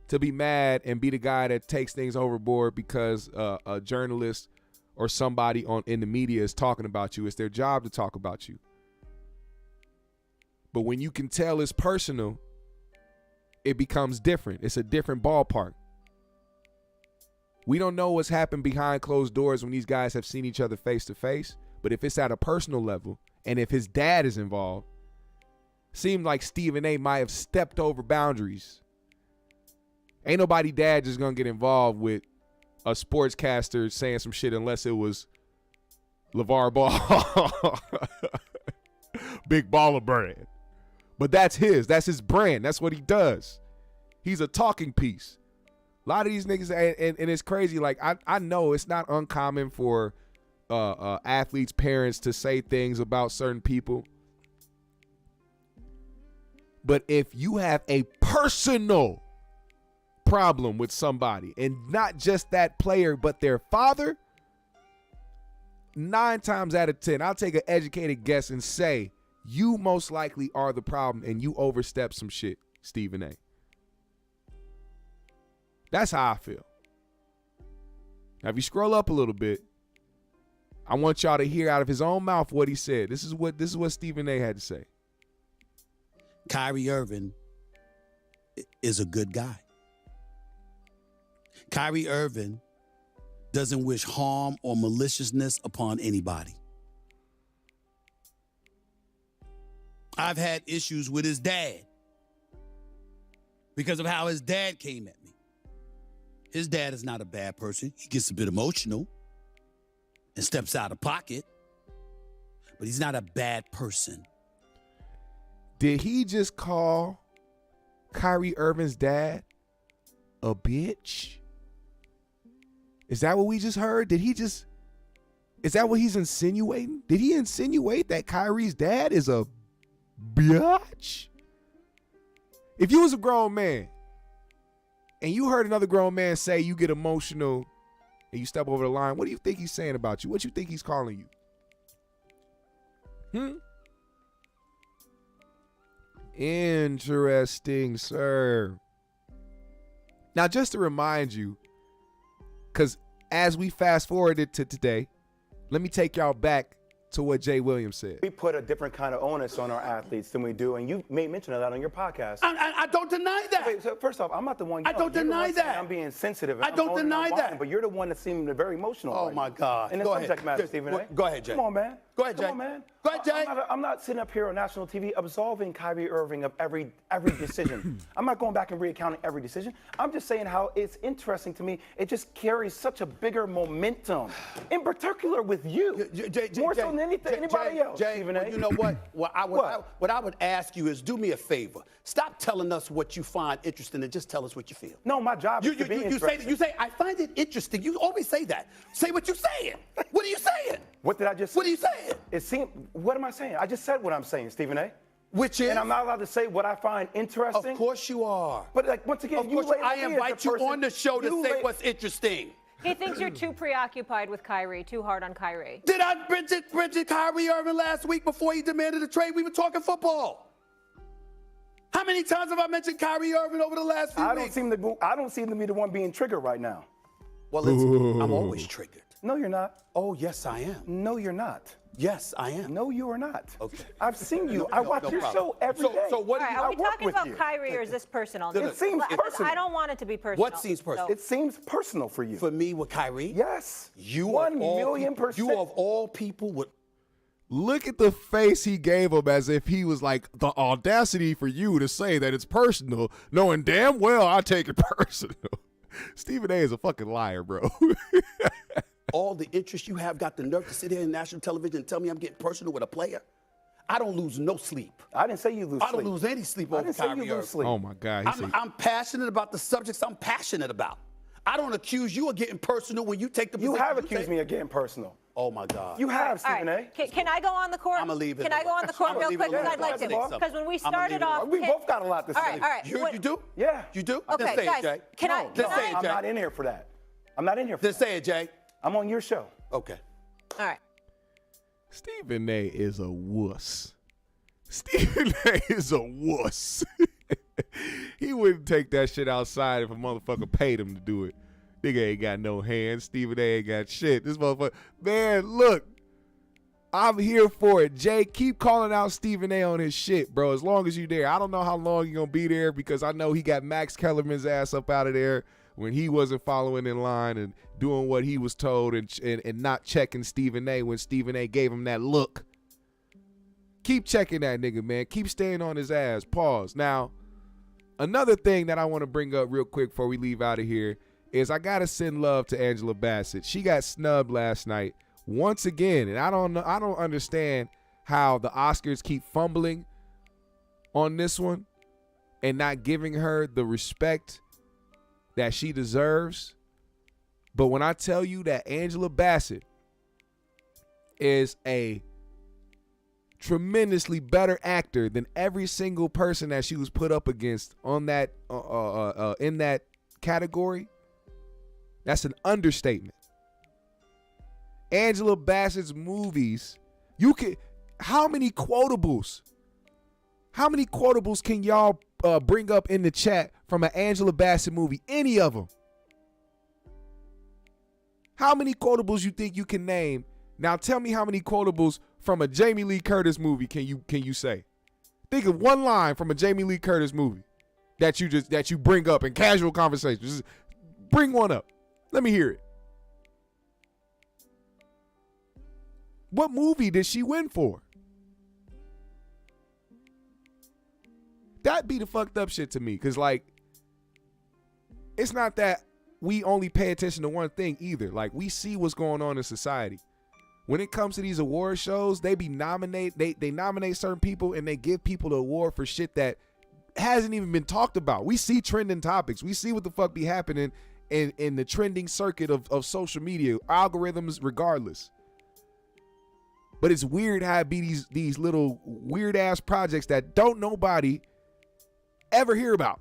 to be mad and be the guy that takes things overboard because a journalist or somebody in the media is talking about you. It's their job to talk about you. But when you can tell it's personal, it becomes different. It's a different ballpark. We don't know what's happened behind closed doors when these guys have seen each other face to face. But if it's at a personal level and if his dad is involved, seemed like Stephen A. might have stepped over boundaries. Ain't nobody dad just gonna get involved with a sportscaster saying some shit unless it was LeVar Ball. Big baller brand. But that's his brand. That's what he does. He's a talking piece. A lot of these niggas, and it's crazy. Like, I know it's not uncommon for athletes' parents to say things about certain people. But if you have a personal problem with somebody, and not just that player, but their father, 9 times out of 10, I'll take an educated guess and say, you most likely are the problem and you overstep some shit, Stephen A. That's how I feel. Now, if you scroll up a little bit, I want y'all to hear out of his own mouth what he said. This is what Stephen A. had to say. Kyrie Irving is a good guy. Kyrie Irving doesn't wish harm or maliciousness upon anybody. I've had issues with his dad because of how his dad came at me. His dad is not a bad person. He gets a bit emotional and steps out of pocket, but he's not a bad person. Did he just call Kyrie Irving's dad a bitch? Is that what we just heard? Is that what he's insinuating? Did he insinuate that Kyrie's dad is a bitch? If you was a grown man and you heard another grown man say you get emotional and you step over the line, what do you think he's saying about you? What do you think he's calling you? Interesting, sir. Now, just to remind you, because as we fast forwarded to today, let me take y'all back to what Jay Williams said. We put a different kind of onus on our athletes than we do, and you made mention of that on your podcast. I don't deny that. Wait, so first off, I'm not the one. I don't you're the deny one saying that. I'm being sensitive. I don't deny that. But you're the one that seemed very emotional. Oh, right my now. God. In the Go subject ahead. matter, Just- Stephen A. go ahead, Jay. Come on, man. Go ahead, Jay. Come on, man. Go ahead, Jay. I'm not sitting up here on national TV absolving Kyrie Irving of every decision. I'm not going back and recounting every decision. I'm just saying how it's interesting to me. It just carries such a bigger momentum, in particular with you, more so than anybody else. Jay, Stephen A. well, you know what? What I would ask you is do me a favor. Stop telling us what you find interesting and just tell us what you feel. No, my job is to be interesting. You say, I find it interesting. You always say that. Say what you're saying. What are you saying? What did I just say? What are you saying? It seemed. What am I saying? I just said what I'm saying, Stephen A. Which is? And I'm not allowed to say what I find interesting. Of course you are. But like once again, Of course, I invite you on the show to say what's what's interesting. He thinks you're too preoccupied with Kyrie, too hard on Kyrie. Did I Bridget Kyrie Irving last week before he demanded a trade? We were talking football. How many times have I mentioned Kyrie Irving over the last few weeks? I don't seem to be the one being triggered right now. Well, listen, I'm always triggered. No, you're not. Oh, yes, I am. No, you're not. Yes, I am. No, you are not. Okay. I've seen you. I watch your problem. show every day. So what All do right, you? are we I work talking with about you. Kyrie or is this personal? It seems personal. I don't want it to be personal. What seems personal? So- It seems personal for you. For me with Kyrie? Yes. You 1,000,000%. You of all people would. Look at the face he gave him as if he was like, the audacity for you to say that it's personal, knowing damn well I take it personal. Stephen A is a fucking liar, bro. All the interest you have got the nerve to sit here in national television and tell me I'm getting personal with a player? I don't lose no sleep. I didn't say you lose sleep. I don't lose any sleep I over didn't say Kyrie you lose Irving. sleep. Oh my God. I'm passionate about the subjects I'm passionate about. I don't accuse you of getting personal when you take the You position have accused me of getting personal. Oh my God. You have, All Stephen right. A. Can I go on the court? I'ma leave it Can I alone. go on the court I'ma real leave quick? it Because alone. I'd like to. I'ma leave it Because when we I'ma started leave it off, alone. We both got a lot to say. All right. You do? Yeah. You do? Okay, Then say guys, it, Jay. can I? No, Can say it, I? I'm Jay. not in here for that. I'm not in here for Then that. say it, Jay. I'm on your show. Okay. All right. Stephen A is a wuss. Stephen A is a wuss. He wouldn't take that shit outside if a motherfucker paid him to do it. Nigga ain't got no hands. Stephen A ain't got shit. This motherfucker. Man, look. I'm here for it. Jay, keep calling out Stephen A on his shit, bro, as long as you there. I don't know how long you're going to be there because I know he got Max Kellerman's ass up out of there when he wasn't following in line and doing what he was told and not checking Stephen A when Stephen A gave him that look. Keep checking that nigga, man. Keep staying on his ass. Pause. Now, another thing that I want to bring up real quick before we leave out of here is I got to send love to Angela Bassett. She got snubbed last night once again, and I don't understand how the Oscars keep fumbling on this one and not giving her the respect that she deserves. But when I tell you that Angela Bassett is a tremendously better actor than every single person that she was put up against on that in that category, that's an understatement. Angela Bassett's movies, how many quotables can y'all bring up in the chat from an Angela Bassett movie? Any of them? How many quotables you think you can name? Now tell me how many quotables from a Jamie Lee Curtis movie can you say? Think of one line from a Jamie Lee Curtis movie that you bring up in casual conversation. Just bring one up. Let me hear it. What movie did she win for? That be the fucked up shit to me. Cause like, it's not that we only pay attention to one thing either. Like, we see what's going on in society. When it comes to these award shows, they nominate certain people and they give people the award for shit that hasn't even been talked about. We see trending topics. We see what the fuck be happening in the trending circuit of social media, algorithms regardless. But it's weird how it be these little weird ass projects that don't nobody ever hear about.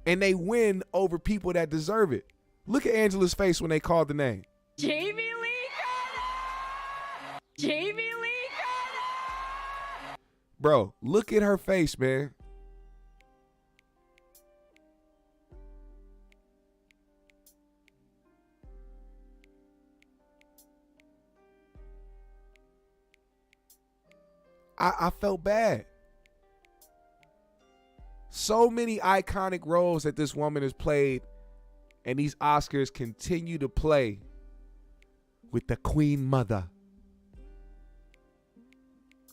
And they win over people that deserve it. Look at Angela's face when they called the name. Jamie Lee Curtis! Jamie Lee Curtis! Bro, look at her face, man. I felt bad. So many iconic roles that this woman has played, and these Oscars continue to play with the Queen Mother.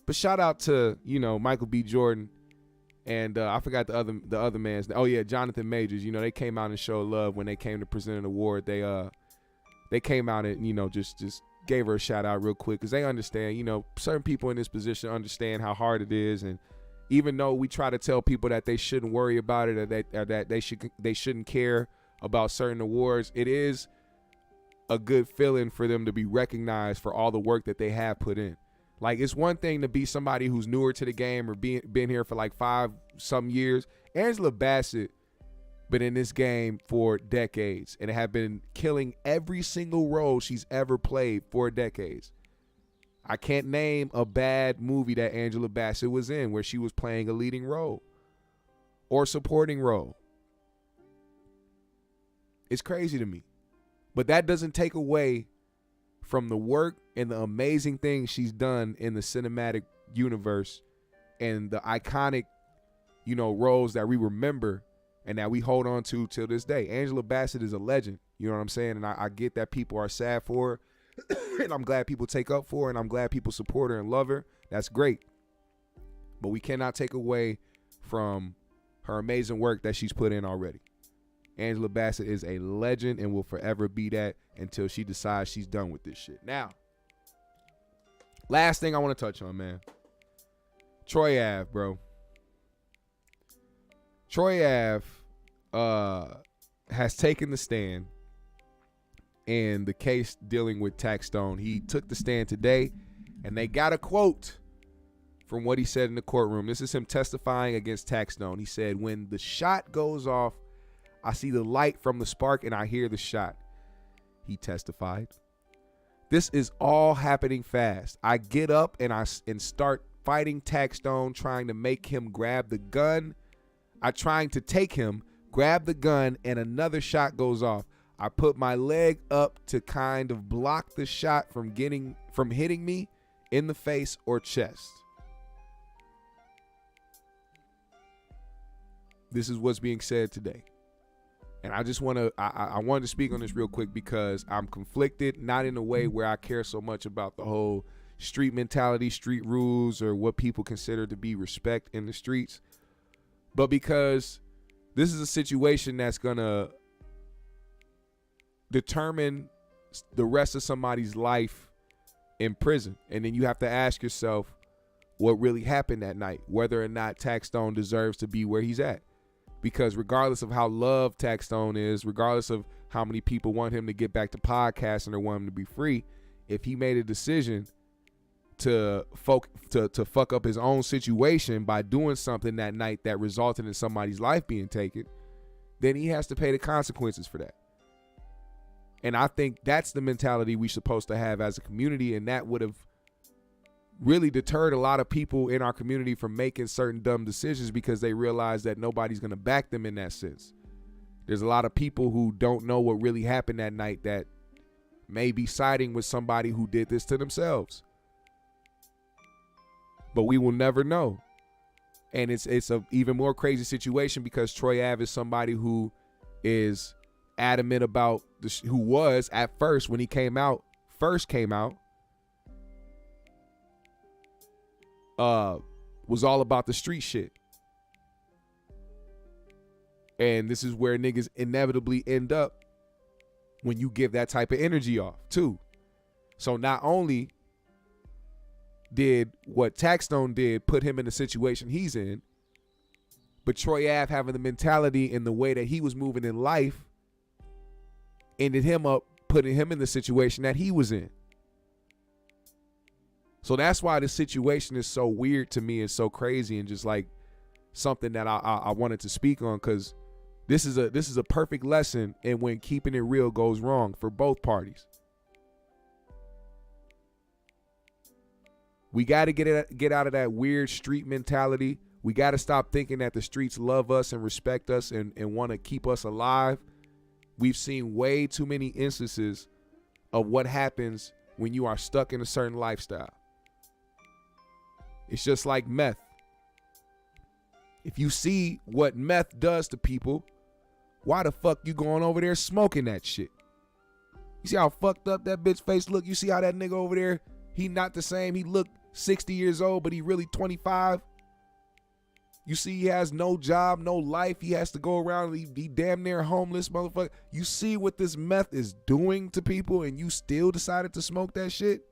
But shout out to, Michael B. Jordan and I forgot the other man's name. Oh yeah, Jonathan Majors. They came out and showed love when they came to present an award. They came out and just gave her a shout out real quick because they understand. Certain people in this position understand how hard it is, and even though we try to tell people that they shouldn't worry about it or that they shouldn't care about certain awards, it is a good feeling for them to be recognized for all the work that they have put in. Like, it's one thing to be somebody who's newer to the game or been here for like 5-some years. Angela Bassett been in this game for decades and have been killing every single role she's ever played for decades. I can't name a bad movie that Angela Bassett was in where she was playing a leading role or supporting role. It's crazy to me. But that doesn't take away from the work and the amazing things she's done in the cinematic universe and the iconic, roles that we remember and that we hold on to till this day. Angela Bassett is a legend. You know what I'm saying? And I get that people are sad for her. And I'm glad people take up for her, and I'm glad people support her and love her. That's great. But we cannot take away from her amazing work that she's put in already. Angela Bassett is a legend and will forever be that until she decides she's done with this shit. Now, last thing I want to touch on, man. Troy Ave, bro. Troy Ave has taken the stand in the case dealing with Taxstone. He took the stand today, and they got a quote from what he said in the courtroom. This is him testifying against Taxstone. He said, "When the shot goes off, I see the light from the spark and I hear the shot." He testified. "This is all happening fast. I get up and start fighting Taxstone, trying to make him grab the gun. Trying to take him, grab the gun, and another shot goes off. I put my leg up to kind of block the shot from hitting me in the face or chest." This is what's being said today. And I just I wanted to speak on this real quick because I'm conflicted, not in a way where I care so much about the whole street mentality, street rules, or what people consider to be respect in the streets, but because this is a situation that's going to determine the rest of somebody's life in prison. And then you have to ask yourself what really happened that night, whether or not Taxstone deserves to be where he's at. Because regardless of how loved Taxstone is, regardless of how many people want him to get back to podcasting or want him to be free, if he made a decision to fuck up his own situation by doing something that night that resulted in somebody's life being taken, then he has to pay the consequences for that. And I think that's the mentality we're supposed to have as a community, and that would have really deterred a lot of people in our community from making certain dumb decisions because they realize that nobody's going to back them in that sense. There's a lot of people who don't know what really happened that night that may be siding with somebody who did this to themselves. But we will never know. And it's a even more crazy situation because Troy Ave is somebody who is adamant about who was at first when he first came out, was all about the street shit. And this is where niggas inevitably end up when you give that type of energy off too. So not only did what Taxstone did put him in the situation he's in, but Troy Ave having the mentality and the way that he was moving in life ended him up putting him in the situation that he was in. So that's why this situation is so weird to me and so crazy and just like something that I wanted to speak on, because this is a perfect lesson in when keeping it real goes wrong for both parties. We got to get out of that weird street mentality. We got to stop thinking that the streets love us and respect us and want to keep us alive. We've seen way too many instances of what happens when you are stuck in a certain lifestyle. It's just like meth. If you see what meth does to people, why the fuck you going over there smoking that shit? You see how fucked up that bitch face look? You see how that nigga over there, he not the same. He look 60 years old, but he really 25. You see he has no job, no life. He has to go around, he damn near homeless, motherfucker. You see what this meth is doing to people and you still decided to smoke that shit?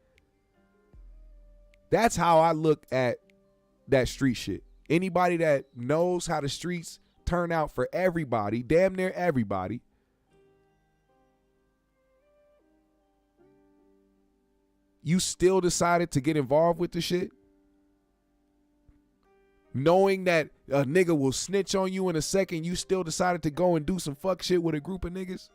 That's how I look at that street shit. Anybody that knows how the streets turn out for everybody, damn near everybody, you still decided to get involved with the shit? Knowing that a nigga will snitch on you in a second, you still decided to go and do some fuck shit with a group of niggas?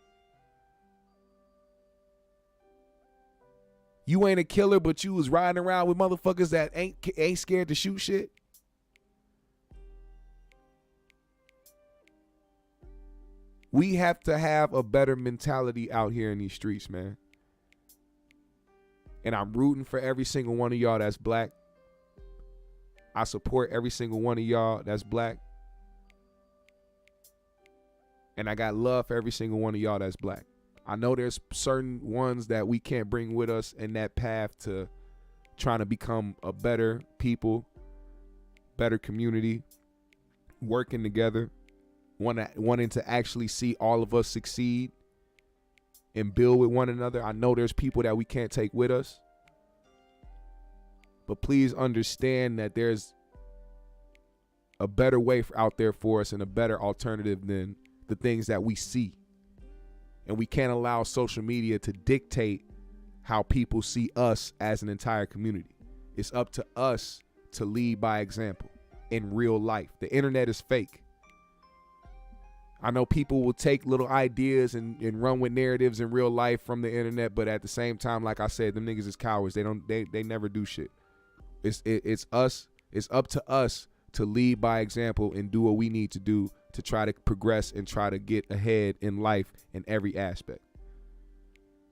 You ain't a killer, but you was riding around with motherfuckers that ain't scared to shoot shit? We have to have a better mentality out here in these streets, man. And I'm rooting for every single one of y'all that's black. I support every single one of y'all that's black. And I got love for every single one of y'all that's black. I know there's certain ones that we can't bring with us in that path to trying to become a better people, better community, working together, wanting to actually see all of us succeed and build with one another. I know there's people that we can't take with us. But please understand that there's a better way out there for us and a better alternative than the things that we see. And we can't allow social media to dictate how people see us as an entire community. It's up to us to lead by example in real life. The internet is fake. I know people will take little ideas and run with narratives in real life from the internet, but at the same time, like I said, them niggas is cowards. They never do shit. It's us. It's up to us to lead by example and do what we need to do to try to progress and try to get ahead in life in every aspect.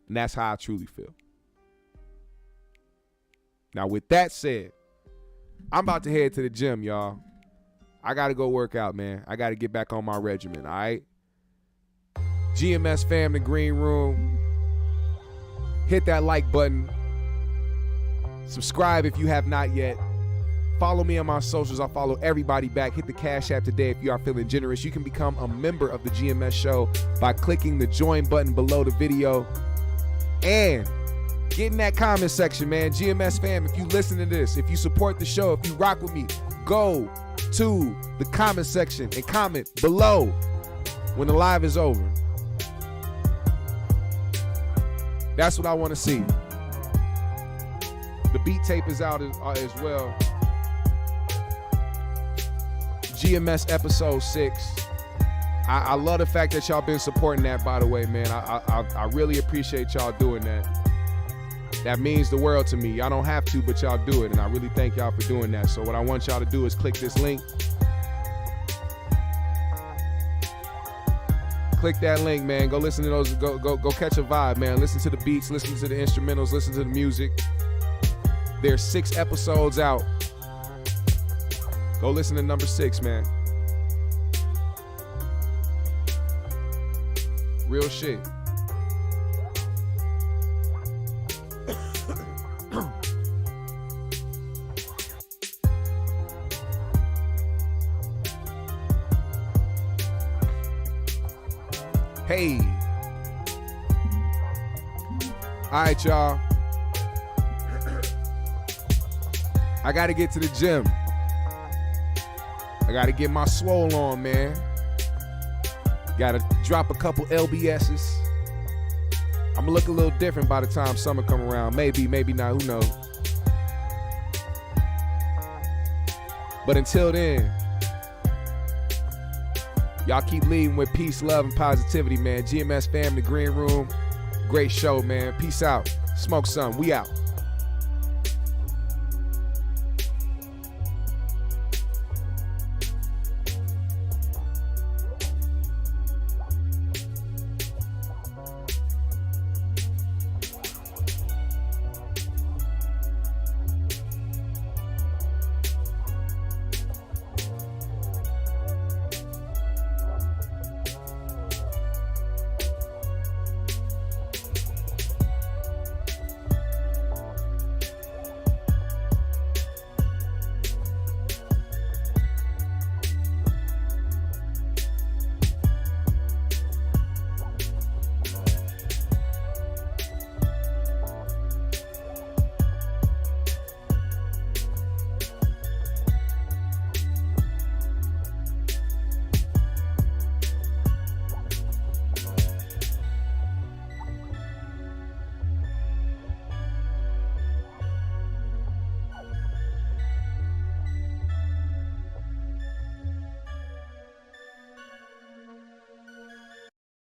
And that's how I truly feel. Now, with that said, I'm about to head to the gym, y'all. I got to go work out, man. I got to get back on my regimen, all right? GMS fam, the green room. Hit that like button. Subscribe if you have not yet. Follow me on my socials. I'll follow everybody back. Hit the Cash App today if you are feeling generous. You can become a member of the GMS show by clicking the join button below the video. And get in that comment section, man. GMS fam, if you listen to this, if you support the show, if you rock with me, go to the comment section and comment below when the live is over. That's what I want to see. The beat tape is out as well. GMS episode 6. I love the fact that y'all been supporting that, by the way, man. I really appreciate y'all doing that. That means the world to me. Y'all don't have to, but y'all do it, and I really thank y'all for doing that. So what I want y'all to do is click this link. Click that link, man. Go listen to those. Go catch a vibe, man. Listen to the beats. Listen to the instrumentals. Listen to the music. There's 6 episodes out. Go listen to number 6, man. Real shit. Hey. All right, y'all. I got to get to the gym. I got to get my swole on, man. Got to drop a couple LBSs. I'm going to look a little different by the time summer come around. Maybe, maybe not. Who knows? But until then, y'all keep leading with peace, love, and positivity, man. GMS fam, the green room. Great show, man. Peace out. Smoke some. We out.